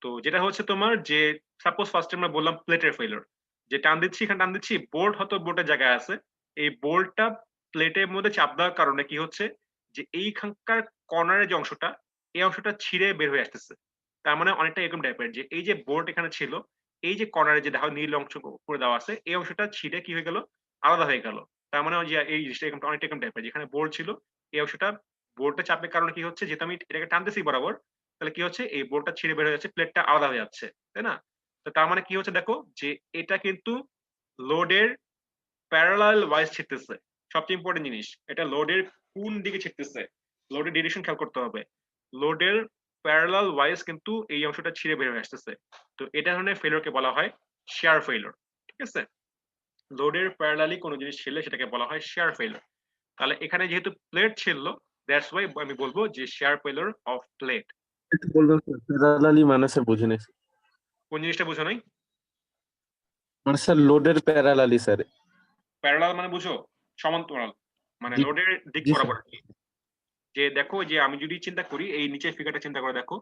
তো যেটা হচ্ছে তোমার যে সাপোজ ফার্স্টে আমরা বললাম প্লেটের ফেলিওর, যে টান দিচ্ছি এখানে টান দিচ্ছি, বোল্ট হয়তো বোল্টের জায়গায় আছে, এই বোল্টটা প্লেটের মধ্যে চাপ দেওয়ার কারণে কি হচ্ছে যে এইখানকার কর্নারের যে অংশটা, এই অংশটা ছিঁড়ে বের হয়ে আসতেছে। তার মানে অনেকটা এরকম টাইপের যে এই যে বোল্ট এখানে ছিল, এই যে কর্নারে যে দেখো নীল অংশ করে দেওয়া আছে, এই অংশটা ছিঁড়ে কি হয়ে গেল, আলাদা হয়ে গেল। তার মানে ওই যে এই জিনিসটা এরকম অনেকটা এরকম টাইপের, যেখানে বোল্ট ছিল এই অংশটা বোল্টে চাপের কারণে কি হচ্ছে, যেহেতু আমি এটাকে টানতেছি বরাবর, তাহলে কি হচ্ছে এই বোল্টটা ছিঁড়ে বের হয়ে যাচ্ছে, প্লেটটা আলাদা হয়ে যাচ্ছে, তাই না? তো তার মানে কি হচ্ছে দেখো যে এটা কিন্তু লোডের প্যারালাল ওয়াইজ ছিটতেছে। সবচেয়ে ইম্পর্টেন্ট জিনিস, এটা লোডের কোন দিকে ছিটতেছে, লোডের ডিরেকশন খেয়াল করতে হবে। লোডের প্যারালাল ওয়াইজ কিন্তু এই অংশটা ছিঁড়ে বের হয়ে আসতেছে। তো এটা ধরনের ফেলিওরকে বলা হয় শেয়ার ফেলিওর। ঠিক আছে, লোডের প্যারালালি কোনো জিনিস ছিলে সেটাকে বলা হয় শেয়ার ফেলিওর। তাহলে এখানে যেহেতু প্লেট ছিল, দ্যাটস ওয়াই আমি বলবো যে শেয়ার ফেলিওর অফ প্লেট। একটু বলবেন স্যার, প্যারালালি মানে স্যার বুঝিনি। কোন জিনিসটা বুঝো নাই? মানে স্যার লোডের প্যারালালি স্যার। প্যারালাল মানে বুঝো সমান্তরাল, মানে জি লোডের দিক জি স্যার। বরাবর। যে দেখো যে আমি যদি চিন্তা করি এই নিচের ফিগারটা চিন্তা করে দেখো,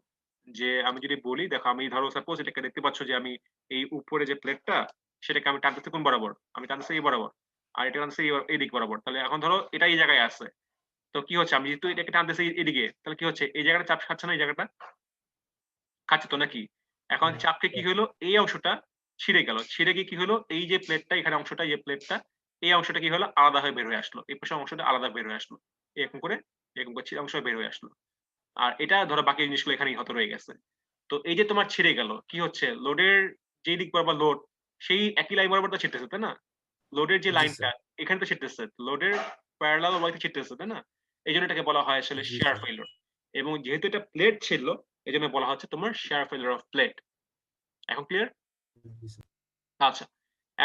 যে আমি যদি বলি দেখো আমি ধরো সাপোজ এটাকে দেখতে পাচ্ছ যে আমি এই উপরে যে প্লেটটা সেটাকে আমি টানতেছি কোন বরাবর, আমি টানতেছি এই বরাবর, আর এটা টানতেছি এই দিক বরাবর। তাহলে এখন ধরো এটা এই জায়গায় আছে, তো কি হচ্ছে আমি যেহেতু এটাকে টানতেছি এদিকে, তাহলে কি হচ্ছে এই জায়গাটা চাপ খাচ্ছে না, এই জায়গাটা খাচ্ছে তো নাকি? এখন চাপকে কি হলো, এই অংশটা ছিঁড়ে গেল, ছিঁড়ে গিয়ে কি হলো এই যে প্লেটটা এখানে অংশটা, এই প্লেটটা এই অংশটা কি হলো আলাদা হয়ে বের হয়ে আসলো, এই পাশে অংশটা আলাদা বের হয়ে আসলো, এরকম করে অংশ বের হয়ে আসলো। আর এটা ধরো বাকি জিনিসগুলো এখানেই হয়তো রয়ে গেছে। তো এই যে তোমার ছিঁড়ে গেল, কি হচ্ছে লোডের যে দিক বরাবর লোড, সেই একই লাইন বরাবর তো ছিটতেছে, তাই না? লোডের যে জি লাইনটা স্যার। এখানে তো ছিটতেছে, লোডের প্যারালাল ওয়াইতে ছিটতেছে, তাই না? এই জন্য এটাকে বলা হয় আসলে জি শেয়ার স্যার। ফেলিওর। এবং যেহেতু এটা প্লেট ছিল, এই জন্য বলা হচ্ছে তোমার শেয়ার ফেলিওর অফ প্লেট। এখন ক্লিয়ার? জি স্যার। আচ্ছা,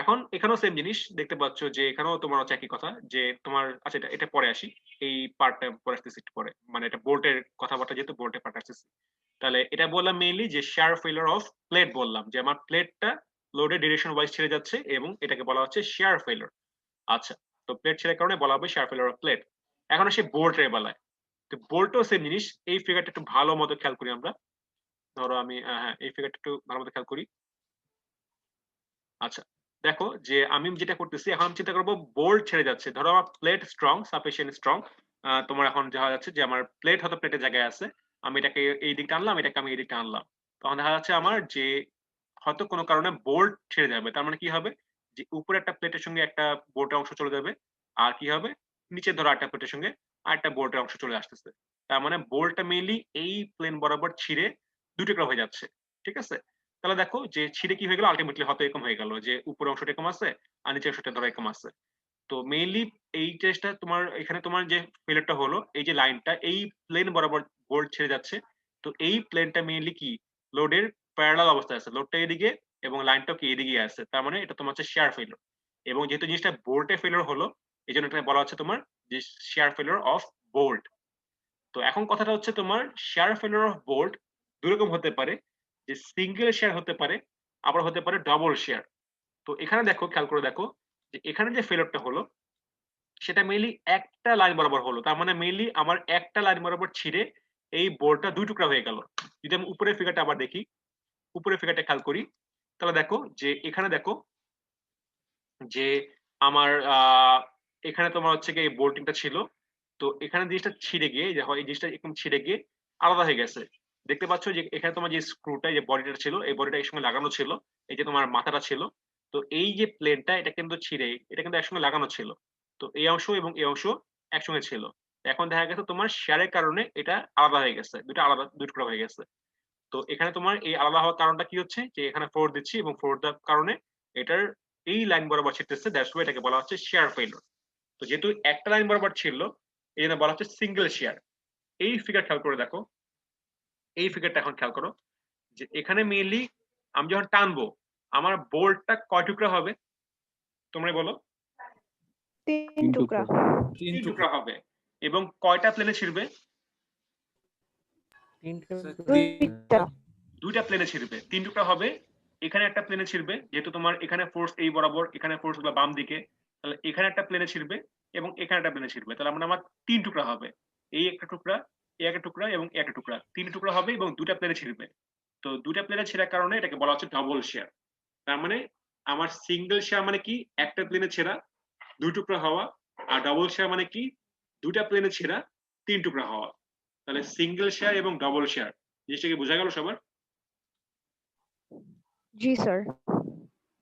এখন এখানেও সেম জিনিস দেখতে পাচ্ছ যে এখানেও তোমার হচ্ছে একই কথা, যে তোমার আচ্ছা এটা পরে আসি, এই পার্টটা পরে আসতেছি একটু পরে, মানে এটা বোল্টের কথাবার্তা যেহেতু বোল্টের পার্ট আসতেছে। তাহলে এটা বললাম মেইনলি যে শেয়ার ফেলিওর অফ প্লেট, বললাম যে আমার প্লেটটা লোডের ডিরেকশন ওয়াইজ ছেড়ে যাচ্ছে এবং এটাকে বলা হচ্ছে শেয়ার ফেলিওর। আচ্ছা, তো প্লেট ছেড়ার কারণে বলা হবে শেয়ার ফেলিওর অফ প্লেট। এখন আসি বোল্টের বেলায়। তো বোল্টও সেম জিনিস, এই ফিগারটা একটু ভালো মতো খেয়াল করি আমরা। ধরো আমি হ্যাঁ এই ফিগারটা একটু ভালো মতো খেয়াল করি। আচ্ছা, দেখো যে আমি যেটা করতেছি এখন আমি চিন্তা করবো বোল্ট ছেড়ে যাচ্ছে, ধরো আমার প্লেট স্ট্রং, সাফিসিয়েন্ট স্ট্রং। তোমার এখন দেখা যাচ্ছে যে আমার প্লেট হয়তো প্লেটের জায়গায় আছে, আমি এটাকে এই দিকটা আনলাম, এটাকে আমি এই দিকটা আনলাম, তখন দেখা যাচ্ছে আমার যে হয়তো কোনো কারণে বোল্ট ছেড়ে যাবে। তার মানে কি হবে, যে উপরে একটা প্লেটের সঙ্গে একটা বোল্টের অংশ চলে যাবে, আর কি হবে নিচে ধরো একটা প্লেটের সঙ্গে আরেকটা বোল্টের অংশ চলে আসতেছে। তার মানে বোল্টটা মেইনলি এই প্লেন বরাবর ছিঁড়ে দুই টুকরা হয়ে যাচ্ছে। ঠিক আছে, তাহলে দেখো যে ছিঁড়ে কি হয়ে গেল, আলটিমেটলি হয়তো এরকম হয়ে গেল যে উপরের অংশটা এরকম আছে আর নিচের অংশটা ধরো এরকম আছে। তো মেইনলি এই টেস্টটা তোমার এখানে তোমার যে ফেলিয়ারটা হলো, এই যে লাইনটা এই প্লেন বরাবর বোল্ট ছেড়ে যাচ্ছে, তো এই প্লেনটা মেইনলি কি লোডের প্যারালাল অবস্থায় আছে, লোডটা এদিকে এবং লাইনটাও কি এদিকে আছে, তার মানে এটা তোমার হচ্ছে শেয়ার ফেলিওর। এবং যেহেতু জিনিসটা বোল্টে ফেলিওর হলো, এই জন্য এটা বলা হচ্ছে তোমার যে শেয়ার ফেলিওর অফ বোল্ট। তো এখন কথাটা হচ্ছে তোমার শেয়ার ফেলিওর অফ বোল্ট দুই রকম হতে পারে, যে সিঙ্গেল শেয়ার হতে পারে, আবার হতে পারে ডবল শেয়ার। তো এখানে দেখো খেয়াল করে দেখো যে এখানে যে ফেলিওরটা হলো সেটা মেইনলি একটা লাইন বরাবর হলো, তার মানে মেইনলি আমার একটা লাইন বরাবর ছিঁড়ে এই বোল্টটা দুই টুকরা হয়ে গেল। যদি আমি উপরের ফিগারটা আবার দেখি, উপরের ফিগারটা খেয়াল করি, তাহলে দেখো যে এখানে দেখো যে আমার এখানে তোমার হচ্ছে গিয়ে এই বোল্টিংটা ছিল, তো এখানে জিনিসটা ছিঁড়ে গিয়ে দেখো এই জিনিসটা একদম ছিঁড়ে গিয়ে আলাদা হয়ে গেছে। দেখতে পাচ্ছ যে এখানে তোমার যে স্ক্রুটা, যে বডিটা ছিল, এই বডিটা একসঙ্গে লাগানো ছিল, এই যে তোমার মাথাটা ছিল, তো এই যে প্লেনটা এটা কিন্তু ছিঁড়ে এটা কিন্তু একসঙ্গে লাগানো ছিল। তো এই অংশ এবং এই অংশ একসঙ্গে ছিল। এখন দেখা গেছে তোমার শেয়ারের কারণে এটা আলাদা হয়ে গেছে, দুটো আলাদা দুই টুকরা হয়ে গেছে। তো এখানে তোমার এই আলাদা হওয়ার কারণটা কি হচ্ছে, যে এখানে ফোর্স দিচ্ছি এবং ফোর্স দেওয়ার কারণে এটার এই লাইন বরাবর ছিটতেছে, দ্যাটস ওয়াই এটাকে বলা হচ্ছে শেয়ার ফেলিওর। তো যেহেতু একটা লাইন বরাবর ছিল, এই জন্য বলা হচ্ছে সিঙ্গেল শেয়ার। এই ফিগার খেয়াল করে দেখো, এই ফিগারটা এখন খেয়াল করো যে এখানে মেইনলি আমি যখন টানবো আমার বোল্টটা কয় টুকরা হবে তোমরা বলো? তিন টুকরা। তিন টুকরা হবে। এবং কয়টা প্লেনে ছিড়বে? দুইটা। দুইটা প্লেনে ছিড়বে, তিন টুকরা হবে। এখানে একটা প্লেনে ছিড়বে, যেহেতু তোমার এখানে ফোর্স এই বরাবর, এখানে ফোর্স গুলো বাম দিকে, তাহলে এখানে একটা প্লেনে ছিড়বে এবং এখানে একটা প্লেনে ছিড়বে, তাহলে আমার 3 টুকরা হবে। এই একটা টুকরা, এই একটা টুকরা এবং এই একটা টুকরা, 3 টুকরা হবে এবং 2টা প্লেনে ছিড়বে। তো 2টা প্লেনে ছেঁড়ার কারণে এটাকে বলা হচ্ছে ডবল শেয়ার। তার মানে আমার সিঙ্গেল শেয়ার মানে কি একটা প্লেনে ছেঁড়া 2 টুকরা হওয়া, আর ডবল শেয়ার মানে কি 2টা প্লেনে ছেঁড়া 3 টুকরা হওয়া। তাহলে সিঙ্গেল শেয়ার এবং ডবল শেয়ার জিনিসটা কি বোঝা গেল সবার? জি স্যার।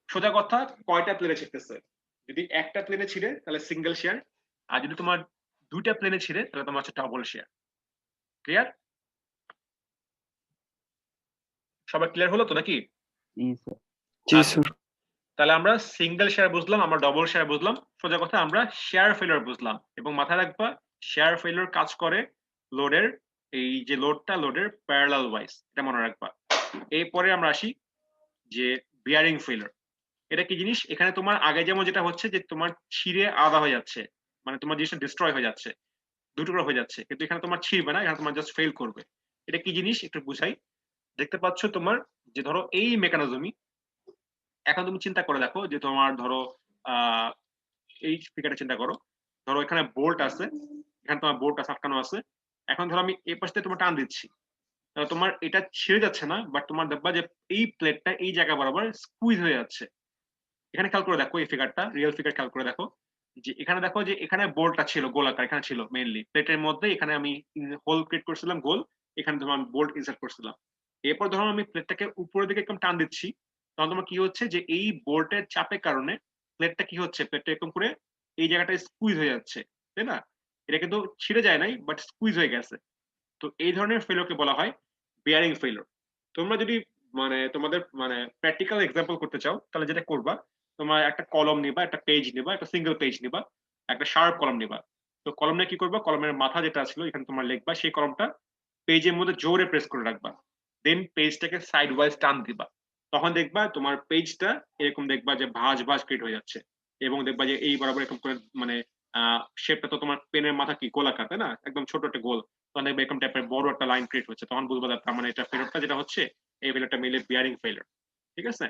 সোজা কথা, কয়টা প্লেনে ছিঁড়তেছে? যদি একটা প্লেনে ছিঁড়ে তাহলে সিঙ্গেল শেয়ার, আর যদি তোমার 2টা প্লেনে ছিঁড়ে তাহলে তোমার হচ্ছে ডবল শেয়ার। ক্লিয়ার? সবার ক্লিয়ার হলো তো নাকি? জি আচ্ছা, স্যার। তাহলে আমরা সিঙ্গেল শেয়ার বুঝলাম, আমরা ডবল শেয়ার বুঝলাম, সোজা কথা আমরা শেয়ার ফেলিওর বুঝলাম। এবং মাথায় রাখবা শেয়ার ফেলিওর কাজ করে লোডের, এই যে লোডটা লোডের প্যারালাল ওয়াইজ, এটা মনে রাখবা। এরপরে আমরা আসি যে বিয়ারিং ফেলিওর। এটা কি জিনিস? এখানে তোমার আগে যেমন যেটা হচ্ছে যে তোমার ছিঁড়ে আলাদা হয়ে যাচ্ছে, মানে তোমার জিনিসটা ডিস্ট্রয় হয়ে যাচ্ছে, 2 টুকরা হয়ে যাচ্ছে, কিন্তু এখানে তোমার ছিঁড়বে না, এখানে তোমার জাস্ট ফেল করবে। এটা কি জিনিস একটু বুঝাই। দেখতে পাচ্ছ তোমার যে ধরো এই মেকানিজমই, এখন তুমি চিন্তা করে দেখো যে তোমার ধরো এই ফিগারটা চিন্তা করো, ধরো এখানে বোল্ট আছে, এখানে তোমার বোল্ট আটকানো আছে, এখন ধরো আমি এই পাশ থেকে তোমার টান দিচ্ছি, তোমার এটা ছিঁড়ে যাচ্ছে না, বাট তোমার দেখবা যে এই প্লেটটা এই জায়গা বরাবর স্কুইজ হয়ে যাচ্ছে। এখানে খেয়াল করে দেখো, এই ফিগারটা রিয়েল ফিগার খেয়াল করে দেখো, যে এখানে দেখো যে এখানে বোল্টটা ছিল গোলাকার, এখানে ছিল মেইনলি প্লেটের মধ্যে, এখানে আমি হোল ক্রিয়েট করছিলাম গোল, এখানে ধরো আমি বোল্ট ইনসার্ট করছিলাম। এরপর ধরো আমি প্লেটটাকে উপরের দিকে একদম টান দিচ্ছি, তখন তোমার কি হচ্ছে যে এই বোল্টের চাপের কারণে প্লেটটা কি হচ্ছে, প্লেটটা এরকম করে এই জায়গাটা স্কুইজ হয়ে যাচ্ছে, তাই না? এটা কিন্তু ছিঁড়ে যায় নাই, বাট স্কুইজ হয়ে গেছে। তো এই ধরনের ফেলিওরকে বলা হয় বিয়ারিং ফেলিওর। তোমরা যদি মানে তোমাদের মানে প্র্যাকটিক্যাল এক্সাম্পল করতে চাও, তাহলে যেটা করবা, তোমার একটা কলম নিবা, একটা পেজ নিবা, একটা সিঙ্গেল পেজ নিবা, একটা শার্প কলম নিবা। তো কলম নিয়ে কি করবা, কলমের মাথা যেটা ছিল এখানে তোমার লিখবা, সেই কলমটা পেজের মধ্যে জোরে প্রেস করে রাখবা, দেন পেজটাকে সাইড ওয়াইজ টান দিবা। তখন দেখবা তোমার পেজটা এরকম দেখবা যে ভাঁজ ভাঁজ ক্রিয়েট হয়ে যাচ্ছে, এবং দেখবা যে এই বরাবর এরকম করে মানে শেপটা তো তোমার পেনের মাথা কি গোলাকার, তাই না? একদম ছোট একটা গোল। তখন দেখবে এরকম টাইপের বড় একটা লাইন ক্রিয়েট হচ্ছে, তখন বুঝবা তার মানে এটা ফেলিওরটা যেটা হচ্ছে, এই ফেলিওরটা মিলে বিয়ারিং ফেলিওর। ঠিক আছে?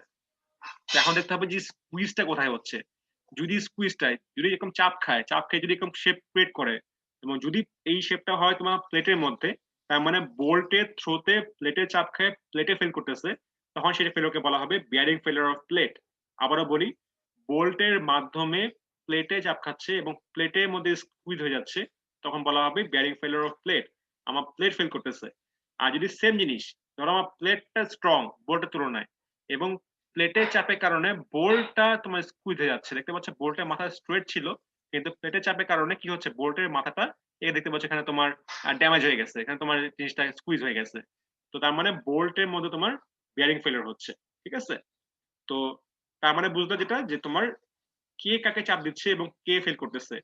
এখন দেখতে হবে যে স্কুইজটা কোথায় হচ্ছে। যদি স্কুইজটায় যদি এরকম চাপ খায়, চাপ খেয়ে যদি এরকম শেপ ক্রিয়েট করে, এবং যদি এই শেপটা হয় তোমার প্লেটের মধ্যে, তার মানে বোল্টের থ্রোতে প্লেটে চাপ খেয়ে প্লেটে ফেল করতেছে, তখন সেটা ফেলিওরকে বলা হবে বিয়ারিং ফেলিওর অফ প্লেট। আবারও বলি, বোল্টের মাধ্যমে প্লেটে চাপ খাচ্ছে এবং প্লেটের মধ্যে স্কুইজ হয়ে যাচ্ছে, তখন বলা হবে বিয়ারিং ফেলিওর অফ প্লেট, আমার প্লেট ফেল করতেছে। আর যদি সেম জিনিস, ধরো আমার প্লেটটা স্ট্রং বোল্টের তুলনায়, এবং প্লেটের চাপের কারণে বোল্টটা তোমার স্কুইজ হয়ে যাচ্ছে, দেখতে পাচ্ছ বোল্টের মাথা স্ট্রেট ছিল, কিন্তু প্লেটের চাপের কারণে কি হচ্ছে, বোল্টের মাথাটা এই দেখতে পাচ্ছ এখানে তোমার ড্যামেজ হয়ে গেছে, এখানে তোমার জিনিসটা স্কুইজ হয়ে গেছে। তো তার মানে বোল্টের মধ্যে তোমার বিয়ারিং ফেলিওর হচ্ছে। ঠিক আছে? তো তার মানে বুঝতে যেটা যে তোমার কে কাকে চাপ দিচ্ছে এবং কে ফেল করতেছে।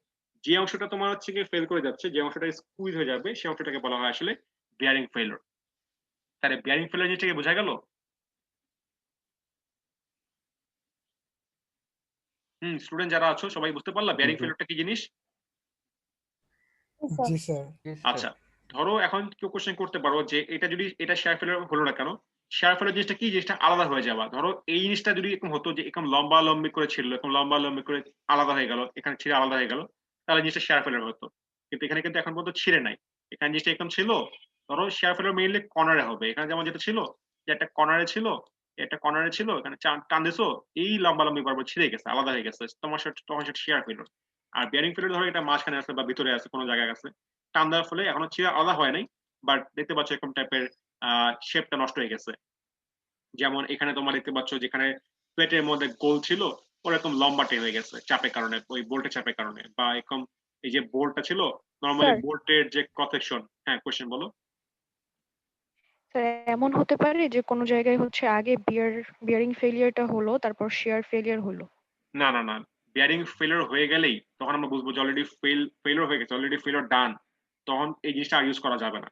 যে অংশটা তোমার হচ্ছে কি ফেল করে যাচ্ছে, যে অংশটা স্কুইজ হয়ে যাবে, সেই অংশটাকে বলা হয় আসলে বিয়ারিং ফেলিওর। তাহলে বিয়ারিং ফেলিওর জিনিসটাকে বোঝা গেল? স্টুডেন্ট যারা আছো সবাই বুঝতে পারলা বিয়ারিং ফেলিওরটা কি জিনিস? জি স্যার। আচ্ছা, ধরো এখন কেউ কোশ্চেন করতে পারো যে এটা যদি এটা শেয়ার ফেলিওর হলো না কেন? শেয়ার ফেলিওর জিনিসটা কি, জিনিসটা আলাদা হয়ে যাওয়া। ধরো এই জিনিসটা যদি এরকম হতো যে এরকম লম্বা লম্বি করে ছিল, এরকম লম্বা লম্বি করে আলাদা হয়ে গেল, এখানে ছিঁড়ে আলাদা হয়ে গেল, তাহলে জিনিসটা শেয়ার ফেলিওর হতো। কিন্তু এখানে কিন্তু এখন পর্যন্ত ছিঁড়ে নাই, এখানে জিনিসটা এরকম ছিল। ধরো শেয়ার ফেলিওর মেইনলি কর্নারে হবে, এখানে যেমন যেটা ছিল যে একটা কর্নারে ছিল, একটা কর্নারে ছিল, এখানে টান দিছো, এই লম্বা লম্বি বরাবর ছিঁড়ে গেছে, আলাদা হয়ে গেছে, তোমার তখন সেটা শেয়ার ফেলিওর। আর বিয়ারিং ফেলিওর ধরো এটা মাঝখানে আছে বা ভিতরে আছে, কোনো জায়গায় আছে, টান দেওয়ার ফলে এখনো ছিঁড়ে আলাদা হয় নাই, বাট দেখতে পাচ্ছ এরকম টাইপের শেপটা নষ্ট হয়ে গেছে। যেমন এখানে তোমার দেখতে পাচ্ছ যেখানে প্লেটের মধ্যে গোল ছিল, ওরকম লম্বাটে হয়ে গেছে চাপের কারণে, ওই বোল্টের চাপের কারণে, বা এরকম এই যে বোল্টটা ছিল নরমালি স্যার। বোল্টের যে ক্রস সেকশন। হ্যাঁ, কোশ্চেন বলো। স্যার, এমন হতে পারে যে কোনো জায়গায় হচ্ছে আগে বিয়ারিং ফেলিয়ারটা হলো, তারপর শেয়ার ফেলিয়ার হলো। না না না, বিয়ারিং ফেলিওর হয়ে গেলেই তখন আমরা বুঝবো যে অলরেডি ফেলিওর হয়ে গেছে, অলরেডি ফেলিওর ডান, তখন এই জিনিসটা আর ইউজ করা যাবে না।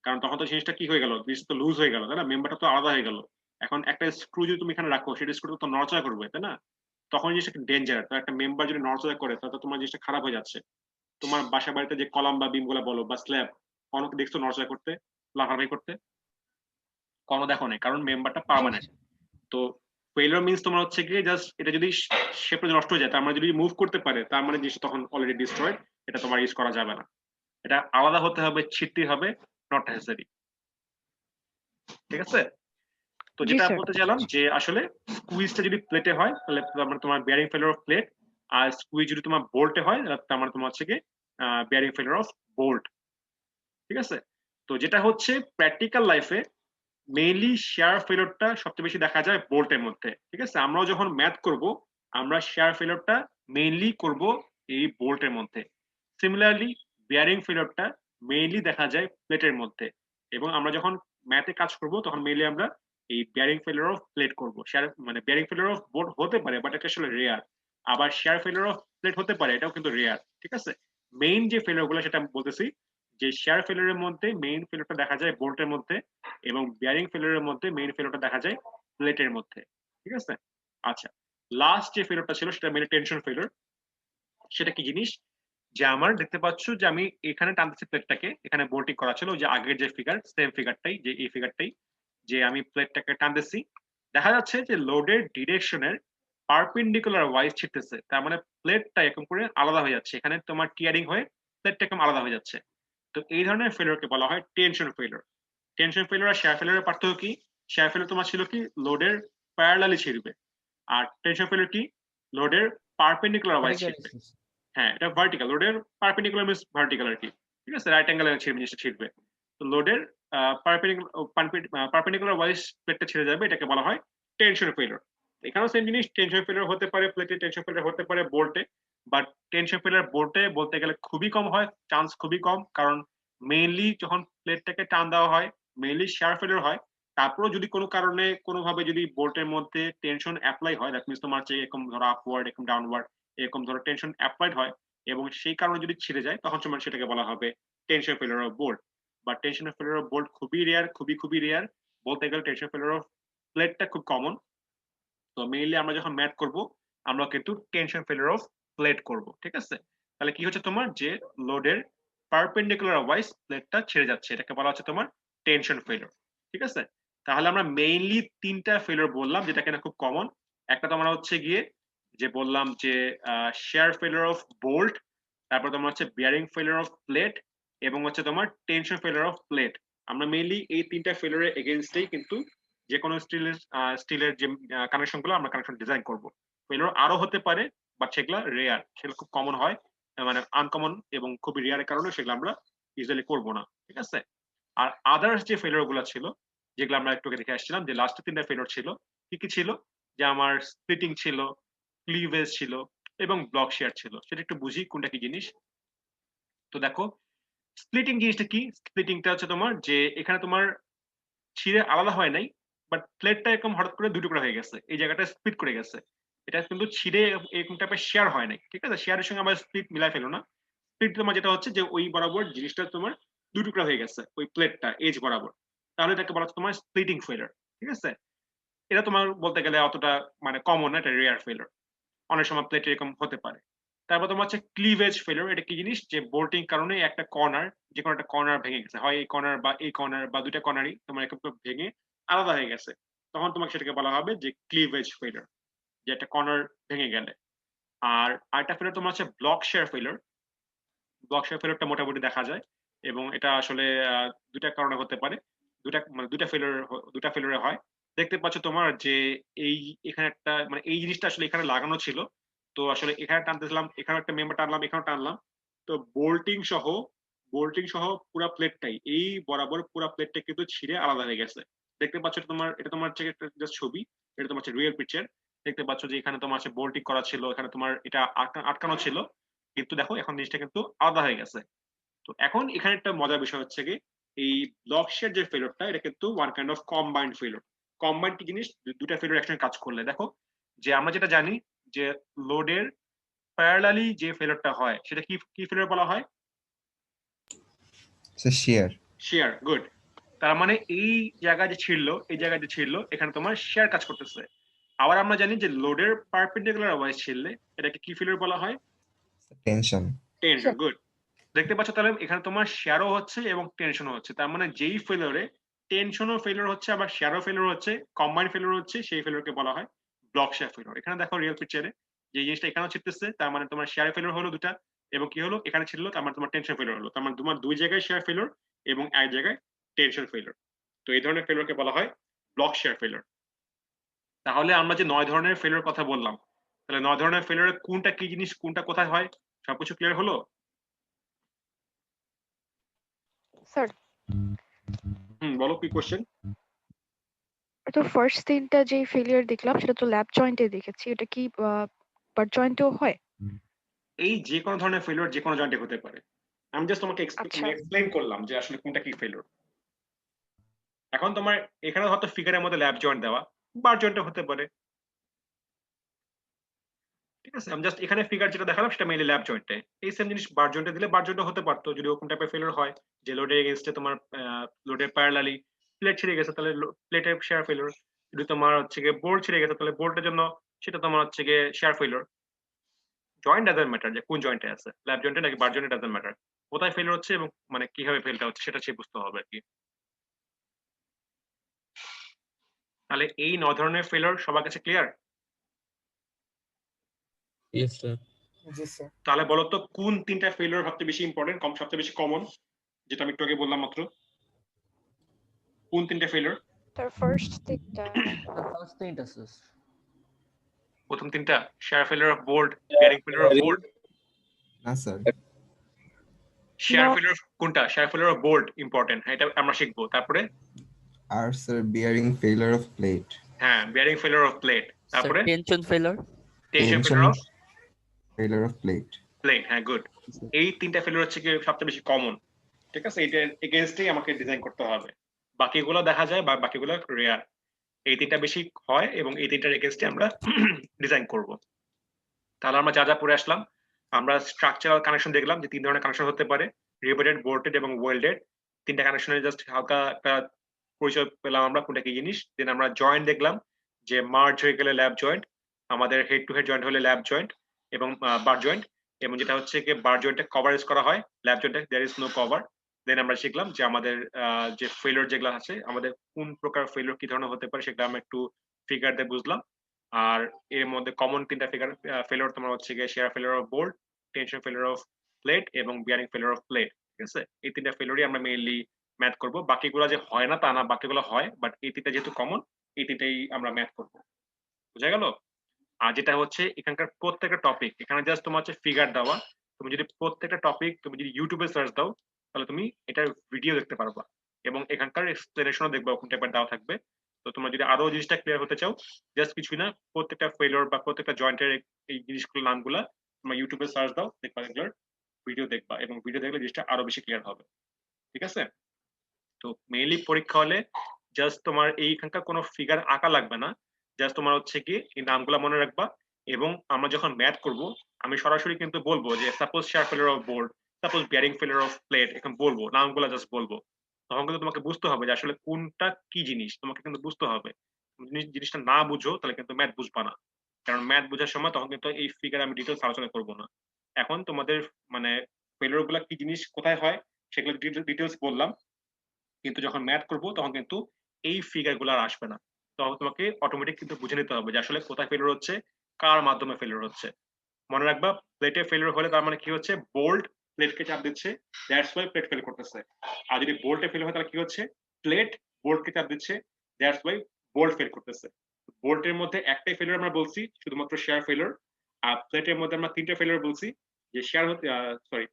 কারণ তখন তো জিনিসটা কি হয়ে গেল, জিনিস তো লুজ হয়ে গেল, তাই না? মেম্বারটা তো আলাদা হয়ে গেল। এখন একটা স্ক্রু যদি তুমি এখানে রাখো, সেটা স্ক্রু তো নড়াচড়া করবে, তাই না? তখন জিনিসটা ডেঞ্জার। তো একটা মেম্বার যদি নড়াচড়া করে, তাহলে তো তোমার জিনিসটা খারাপ হয়ে যাচ্ছে। তোমার বাসা বাড়িতে যে কলাম বা বিম গুলা বলো বা স্ল্যাব, অনেক দেখছো নড়াচড়া করতে, লাফালাফি করতে? কোনো দেখো নেই, কারণ মেম্বারটা জি পার্মানেন্ট। তো ফেলিওর মিন্স তোমার হচ্ছে গিয়ে জাস্ট এটা যদি শেপে নষ্ট হয়ে যায়, তার মানে যদি মুভ করতে পারে, তার মানে জিনিসটা তখন অলরেডি ডিস্ট্রয়েড, এটা তোমার ইউজ করা যাবে না। এটা আলাদা হতে হবে, ছিটতে হবে, নট নেসেসারি। ঠিক আছে? তো জি যেটা স্যার। বলতে চাইলাম যে আসলে স্কুইজটা যদি প্লেটে হয় তাহলে তার মানে তোমার বিয়ারিং ফেলিওর অফ প্লেট, আর স্কুইজ যদি তোমার বোল্টে হয় তার মানে তোমার হচ্ছে কি বিয়ারিং ফেলিওর অফ বোল্ট। ঠিক আছে? তো যেটা হচ্ছে প্র্যাকটিক্যাল লাইফে মেইনলি শেয়ার ফেলিওরটা সবচেয়ে বেশি দেখা যায় বোল্টের মধ্যে। ঠিক আছে? আমরাও যখন ম্যাথ করব আমরা শেয়ার ফেলিওরটা মেইনলি করব এই বোল্টের মধ্যে। সিমিলারলি বিয়ারিং ফেলিওরটা মেইনলি দেখা যায় প্লেটের মধ্যে, এবং আমরা যখন ম্যাথে কাজ করব তখন মেইনলি আমরা এই বিয়ারিং ফেলিওর অফ প্লেট করব। শেয়ার মানে বিয়ারিং ফেলিওর অফ বোল্ট হতে পারে, বাট এটা আসলে রেয়ার। আবার শেয়ার ফেলিওর অফ প্লেট হতে পারে, এটাও কিন্তু রেয়ার। ঠিক আছে? মেইন যে ফেলিওর গুলো সেটা আমি বলতেছি, যে শেয়ার ফেলিওরের মধ্যে মেইন ফেলিওরটা দেখা যায় বোল্টের মধ্যে, এবং বিয়ারিং ফেলিওরের মধ্যে মেইন ফেলিওরটা দেখা যায় প্লেটের মধ্যে। ঠিক আছে? আচ্ছা, লাস্ট যে ফেলিওরটা ছিল সেটা মেইন টেনশন ফেলিওর। সেটা কি জিনিস, যে আমার দেখতে পাচ্ছ যে আমি এখানে টানতেছি প্লেটটাকে, এখানে বোল্টিং করা ছিল, যে আগের যে ফিগার সেম ফিগারটাই, যে এই ফিগারটাই, যে আমি প্লেটটাকে টানতেছি, দেখা যাচ্ছে যে লোডের ডিরেকশনের পারপেন্ডিকুলার ওয়াইজ ছিটতেছে, তার মানে প্লেটটা এরকম করে আলাদা হয়ে যাচ্ছে, এখানে তোমার টিয়ারিং হয়ে প্লেটটা এরকম আলাদা হয়ে যাচ্ছে। তো এই ধরনের ফেলিওরকে বলা হয় টেনশন ফেলিওর। টেনশন ফেলিওর আর শেয়ার ফেলিওরের পার্থক্য কি? শেয়ার ফেলিওর তোমার ছিল কি লোডের প্যারালালি ছিড়বে, আর টেনশন ফেলিওর কি লোডের পারপেন্ডিকুলার ওয়াইজ ছিড়বে। হ্যাঁ, এটা ভার্টিক্যাল, লোডের পারপেন্ডিকুলার মিন্স ভার্টিক্যাল আর কি। ঠিক আছে? রাইট অ্যাঙ্গেলে ছিড়বে, জিনিসটা ছিড়বে। তো লোডের পারপেন্ডিকুলার ওয়াইজ প্লেটটা ছিঁড়ে যাবে, এটাকে বলা হয় টেনশন ফেলিওর। এখানেও সেম জিনিস, টেনশন ফেলিওর হতে পারে প্লেটে, টেনশন ফেলিওর হতে পারে বোল্টে, বাট টেনশন ফেলিওর বোল্টে বলতে গেলে খুবই কম হয়, চান্স খুবই কম, কারণ মেইনলি যখন প্লেটটাকে টান দেওয়া হয় মেইনলি শেয়ার ফেলিওর হয়। তারপরেও যদি কোনো কারণে কোনোভাবে যদি বোল্টের মধ্যে টেনশন অ্যাপ্লাই হয়, দ্যাট মিনস তোমার যে এরকম ধরো আপওয়ার্ড এরকম ডাউনওয়ার্ড এরকম ধরো টেনশন অ্যাপ্লাইড হয়, এবং সেই কারণে যদি ছিঁড়ে যায়, তখন তোমার সেটাকে বলা হবে টেনশন ফেলিওর অফ বোল্ট। বা টেনশন ফেলিওর অফ বোল্ট খুবই রেয়ার, খুবই খুবই রেয়ার। বলতে গেলে টেনশন ফেলিওর অফ প্লেটটা খুব কমন। তো মেইনলি আমরা যখন ম্যাথ করব আমরা কিন্তু টেনশন ফেলিওর অফ প্লেট করব। ঠিক আছে? তাহলে কি হচ্ছে তোমার, যে লোডের পারপেন্ডিকুলার ওয়াইজ প্লেটটা ছেড়ে যাচ্ছে, এটাকে বলা হচ্ছে তোমার টেনশন ফেলিওর। ঠিক আছে? তাহলে আমরা মেইনলি তিনটা ফেলিওর বললাম, যেটা কিনা খুব কমন। একটা তোমরা হচ্ছে গিয়ে যে বললাম যে শেয়ার ফেলিওর অফ বোল্ট, তারপর তোমার হচ্ছে বিয়ারিং ফেলিওর অফ প্লেট, এবং হচ্ছে তোমার টেনশন ফেলিওর অফ প্লেট। আমরা মেইনলি এই তিনটা ফেলিওরের এগেইনস্টেই কিন্তু যে কোনো স্টিলের যে কানেকশন গুলো আমরা কানেকশন ডিজাইন করব। ফেলিওর আরো হতে পারে, বাট সেগুলো রেয়ার, সেগুলো খুব কমন হয়, মানে আনকমন এবং খুবই রেয়ারের কারণে সেগুলো আমরা ইউজুয়ালি করব না। ঠিক আছে? আর আদার্স যে ফেলিওর গুলো ছিল, যেগুলো আমরা একটু দেখে আসছিলাম, যে লাস্ট তিনটা ফেলিওর ছিল, কি কি ছিল, যে আমার স্প্লিটিং ছিল, ক্লিভেজ ছিল, এবং ব্লক শেয়ার ছিল। সেটা একটু বুঝি কোনটা কি জিনিস। তো দেখো, স্প্লিটিং জিনিসটা কি? স্প্লিটিংটা হচ্ছে তোমার যে এখানে তোমার ছিঁড়ে আলাদা হয় নাই, বাট প্লেটটা এরকম হঠাৎ করে দুই টুকরা হয়ে গেছে, এই জায়গাটা স্প্লিট করে গেছে। এটা কিন্তু ছিঁড়ে এরকম টাইপের শেয়ার হয় নাই। ঠিক আছে? শেয়ারের সঙ্গে আবার স্প্লিট মিলাই ফেলো না। স্প্লিট তোমার যেটা হচ্ছে যে ওই বরাবর জিনিসটা তোমার দুই টুকরা হয়ে গেছে ওই প্লেটটা এজ বরাবর, তাহলে এটাকে বলা হচ্ছে তোমার স্প্লিটিং ফেলিওর। ঠিক আছে? এটা তোমার বলতে গেলে অতটা মানে কমন না, এটা রেয়ার ফেলিওর। অনেক সময় প্লেট এরকম হতে পারে। তারপর তোমার হচ্ছে ক্লিভেজ ফেলিওর। এটা কি জিনিস, যে বোল্টিং কারণে একটা কর্নার, যে কোনো একটা কর্নার ভেঙে গেছে, হয় এই কর্নার বা এই কর্নার বা দুইটা কর্নারই তোমার এরকম ভেঙে আলাদা হয়ে গেছে, তখন তোমাকে সেটাকে বলা হবে যে ক্লিভেজ ফেলিওর, যে একটা কর্নার ভেঙে গেলে। আর আরেকটা ফেলিওর তোমার হচ্ছে block shear failure. Block shear ফেলিওরটা মোটামুটি দেখা যায়, এবং এটা আসলে দুইটা কারণে হতে পারে, দুইটা ফেলিওরে হয়। দেখতে পাচ্ছ তোমার যে এই এখানে একটা মানে এই জিনিসটা আসলে এখানে লাগানো ছিল, তো আসলে এখানে টানতেছিলাম, এখানে একটা মেম্বার টানলাম, এখানেও টানলাম, তো বোল্টিং সহ পুরো প্লেটটাই এই বরাবর পুরো প্লেটটা কিন্তু ছিঁড়ে আলাদা হয়ে গেছে। দেখতে পাচ্ছ এটা তোমার হচ্ছে একটা জাস্ট ছবি, এটা তোমার হচ্ছে রিয়েল পিকচার। দেখতে পাচ্ছ যে এখানে তোমার হচ্ছে বোল্টিং করা ছিল, এখানে তোমার এটা আটকানো ছিল, কিন্তু দেখো এখন জিনিসটা কিন্তু আলাদা হয়ে গেছে। তো এখন এখানে একটা মজার বিষয় হচ্ছে কি, এই ব্লক শেয়ার যে ফেলিওরটা, এটা কিন্তু one kind of combined failure. Combined কি জিনিস, দুটা ফেলিওর একসঙ্গে কাজ করলে। দেখো, যে আমরা যেটা জানি যে লোডের প্যারালালি যে ফেলিওরটা হয় সেটা কি কি ফেলিওর বলা হয়? শেয়ার। Share, good. তার মানে এই জায়গায় যে ছিড়লো, এই জায়গায় যে ছিড়লো, এখানে তোমার শেয়ার কাজ করতেছে। আবার আমরা জানি যে লোডের পারপেন্ডিকুলার ওয়াইজ ছিড়লে এটাকে কি ফেলিওর বলা হয়? টেনশন। Tension, good. দেখতে পাচ্ছ তাহলে এখানে তোমার শেয়ারও হচ্ছে এবং টেনশনও হচ্ছে, তার মানে যেই ফেলিওরে টেনশনও ফেলিওর হচ্ছে আবার শেয়ারও ফেলিওর হচ্ছে, কম্বাইন্ড ফেলিওর হচ্ছে, সেই ফেলিওরকে বলা হয় ব্লক শেয়ার ফেলিওর। এখানে দেখো রিয়েল পিকচারে যে এই জিনিসটা এখানেও ছিটতেছে, তার মানে তোমার শেয়ার ফেলিওর হলো দুটা, এবং কি হলো এখানে ছিল তার মানে তোমার টেনশন ফেলিওর হলো, তার মানে তোমার দুই জায়গায় শেয়ার ফেলিওর এবং এক জায়গায় টেনশন ফেলিওর। তো এই ধরনের ফেলিওরকে বলা হয় ব্লক শেয়ার ফেলিওর। তাহলে আমরা যে 9 ধরনের ফেলিওর কথা বললাম, তাহলে 9 ধরনের ফেলিওরে কোনটা কি জিনিস, কোনটা কোথায় হয়, সবকিছু ক্লিয়ার হলো? স্যার বলো কি কোশ্চেন? তো ফার্স্ট তিনটা যে ফেলিয়ার দেখলাম সেটা তো ল্যাব জয়েন্টে দেখেছি, এটা কি বাট জয়েন্টেও হয়? এই যে কোনো ধরনের ফেলিওর যে কোনো জয়েন্টে হতে পারে। আমি জাস্ট তোমাকে আচ্ছা। এক্সপ্লেইন করলাম যে আসলে কোনটা কি ফেলিওর। এখন তোমার এখানে হয়তো ফিগারের মধ্যে ল্যাব জয়েন্ট দেওয়া, বার জয়েন্টে হতে পারে। ঠিক আছে, আমি জাস্ট এখানে ফিগার যেটা দেখালাম সেটা মেইনলি ল্যাব জয়েন্টে। এই সেম জিনিস বার জয়েন্টে দিলে বার জয়েন্টে হতে পারতো, যদি ওরকম টাইপের ফেলিওর হয় যে লোডের এগেইনস্টে তোমার লোডের প্যারালালি প্লেট ছিঁড়ে গেছে, তাহলে প্লেটের শেয়ার ফেলিওর। যদি তোমার হচ্ছে গিয়ে বোর্ড ছিঁড়ে গেছে, তাহলে বোর্ডের জন্য সেটা তোমার হচ্ছে গিয়ে share failure. Joint doesn't matter যে কোন জয়েন্টে আছে, ল্যাব জয়েন্টে নাকি বার জয়েন্টে ডাজন্ট ম্যাটার, কোথায় ফেলিওর হচ্ছে এবং মানে কিভাবে ফেলটা হচ্ছে সেটা সে বুঝতে হবে আর কি। তাহলে এই 9 ধরনের ফেলিওর সবার কাছে ক্লিয়ার? Yes sir. জি স্যার। তাহলে বলো তো কোন তিনটা ফেলিওর সবচেয়ে বেশি ইম্পর্টেন্ট, সবচেয়ে বেশি কমন, যেটা আমি একটু আগে বললাম মাত্র? কোন তিনটা ফেলিওর? তার ফার্স্ট তিনটা। ফার্স্ট তিনটা স্যার। প্রথম তিনটা shear failure of board, bearing failure of board. না স্যার। Shear No. ফেলিওর কোনটা? Shear failure of board important, এটা আমরা শিখবো। তারপরে আর sir bearing failure of plate. হ্যাঁ, বিয়ারিং ফেলিওর অফ প্লেট। তারপরে tension failure. Tension failure of failure of plate. Plate. হ্যাঁ, গুড। এই তিনটা ফেলিওর হচ্ছে কি সবচেয়ে বেশি কমন। ঠিক আছে, এটা এগেইনস্টেই আমাকে ডিজাইন করতে হবে। বাকিগুলো দেখা যায় বা বাকিগুলো রেয়ার। এই তিনটা বেশি হয় এবং এই তিনটার এগেইনস্টে আমরা ডিজাইন করব। তাহলে আমরা যা যা পড়ে আসলাম, আমরা স্ট্রাকচারাল কানেকশন দেখলাম যে তিন ধরনের কানেকশন হতে পারে, রিভেটেড, বোল্টেড এবং ওয়েল্ডেড। তিনটা কানেকশনের জাস্ট হালকা একটা পরিচয় পেলাম আমরা কোনটা কি জিনিস। দেন আমরা জয়েন্ট দেখলাম যে মার্জ হয়ে গেলে ল্যাব জয়েন্ট, আমাদের হেড টু হেড জয়েন্ট হলে ল্যাব জয়েন্ট এবং বার জয়েন্ট, এবং যেটা হচ্ছে কি বার জয়েন্টে কভারেজ করা হয়, ল্যাব জয়েন্টে দেয়ার ইজ নো কভার। দেন আমরা শিখলাম যে আমাদের যে ফেলিওর যেগুলো আছে, আমাদের কোন প্রকার ফেলিওর কি ধরনের হতে পারে সেটা আমরা একটু ফিগার দিয়ে বুঝলাম। আর এর মধ্যে কমন তিনটা ফিগার ফেলিওর তোমার হচ্ছে গিয়ে share failure of board, tension failure of plate এবং বিয়ারিং ফেলিওর অফ প্লেট। ঠিক আছে, এই তিনটা ফেলিওরই আমরা মেইনলি ম্যাথ করব। বাকিগুলো যে হয় না তা না, বাকিগুলো হয়, বাট এই তিনটা যেহেতু কমন, এই তিনটাই আমরা ম্যাথ করব। বুঝা গেল? আর যেটা হচ্ছে এখানকার প্রত্যেকটা টপিক, এখানে জাস্ট তোমার হচ্ছে ফিগার দেওয়া। তুমি যদি প্রত্যেকটা টপিক তুমি যদি ইউটিউবে সার্চ দাও, তাহলে তুমি এটার ভিডিও দেখতে পারবা এবং এখানকার এক্সপ্লেনেশনও দেখবা কোন টাইপের দেওয়া থাকবে। তো তোমরা যদি আরো জিনিসটা ক্লিয়ার হতে চাও, জাস্ট কিছুই না, প্রত্যেকটা ফেলিওর বা প্রত্যেকটা জয়েন্টের এই জিনিসগুলোর নামগুলা তোমরা ইউটিউবে সার্চ দাও, দেখবা এগুলোর ভিডিও দেখবা, এবং ভিডিও দেখলে জিনিসটা আরো বেশি ক্লিয়ার হবে। ঠিক আছে, তো মেইনলি পরীক্ষা হলে জাস্ট তোমার এইখানকার কোনো ফিগার আঁকা লাগবে না, জাস্ট তোমার হচ্ছে কি এই নামগুলা মনে রাখবা। এবং আমরা যখন ম্যাথ করব, আমি সরাসরি কিন্তু বলবো যে suppose share failure of board, suppose bearing failure of plate, এখন বলবো নামগুলা জাস্ট বলবো। তখন কিন্তু তোমাকে বুঝতে হবে যে আসলে কোনটা কি জিনিস, তোমাকে কিন্তু বুঝতে হবে। জিনিসটা না বুঝো তাহলে কিন্তু ম্যাথ বুঝবা না, কারণ ম্যাথ বোঝার সময় তখন কিন্তু এই ফিগার আমি ডিটেলস আলোচনা করবো না। এখন তোমাদের মানে ফেলিওর গুলা কি জিনিস, কোথায় হয়, সেগুলো ডিটেলস বললাম, কিন্তু যখন ম্যাথ করব তখন কিন্তু এই ফিগার গুলো আর আসবে না। তখন তোমাকে অটোমেটিক কিন্তু বুঝে নিতে হবে যে আসলে কোথায় ফেলিওর হচ্ছে, কার মাধ্যমে ফেলিওর হচ্ছে। মনে রাখবা, প্লেটে ফেলিওর হলে তার মানে কি হচ্ছে, বোল্ট প্লেটকে চাপ দিচ্ছে, দ্যাটস ওয়াই প্লেট ফেল করতেছে। আর যদি বোল্টে ফেল হয় তাহলে কি হচ্ছে, প্লেট বোল্টকে চাপ দিচ্ছে, দ্যাটস ওয়াই বোল্ট ফেল করতেছে। বোল্টের মধ্যে একটাই ফেলিওর আমরা বলছি, শুধুমাত্র শেয়ার ফেলিওর। আর প্লেটের মধ্যে আমরা তিনটা ফেলিওর বলছি, যে শেয়ার হতে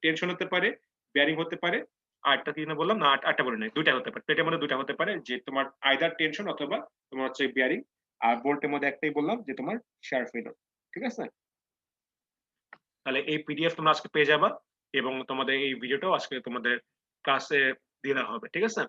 টেনশন হতে পারে, বেয়ারিং হতে পারে, আটটা কি না বললাম না, আটটা বলি নাই, দুইটা হতে পারে, প্লেটের মধ্যে দুইটা হতে পারে, যে তোমার আইদার টেনশন অথবা তোমার হচ্ছে বিয়ারিং। আর বোল্টের মধ্যে একটাই বললাম যে তোমার শেয়ার ফেলিওর। ঠিক আছে, তাহলে এই পিডিএফ তোমরা আজকে পেয়ে যাবা এবং তোমাদের এই ভিডিওটাও আজকে তোমাদের ক্লাসে দিয়ে দেওয়া হবে। ঠিক আছে।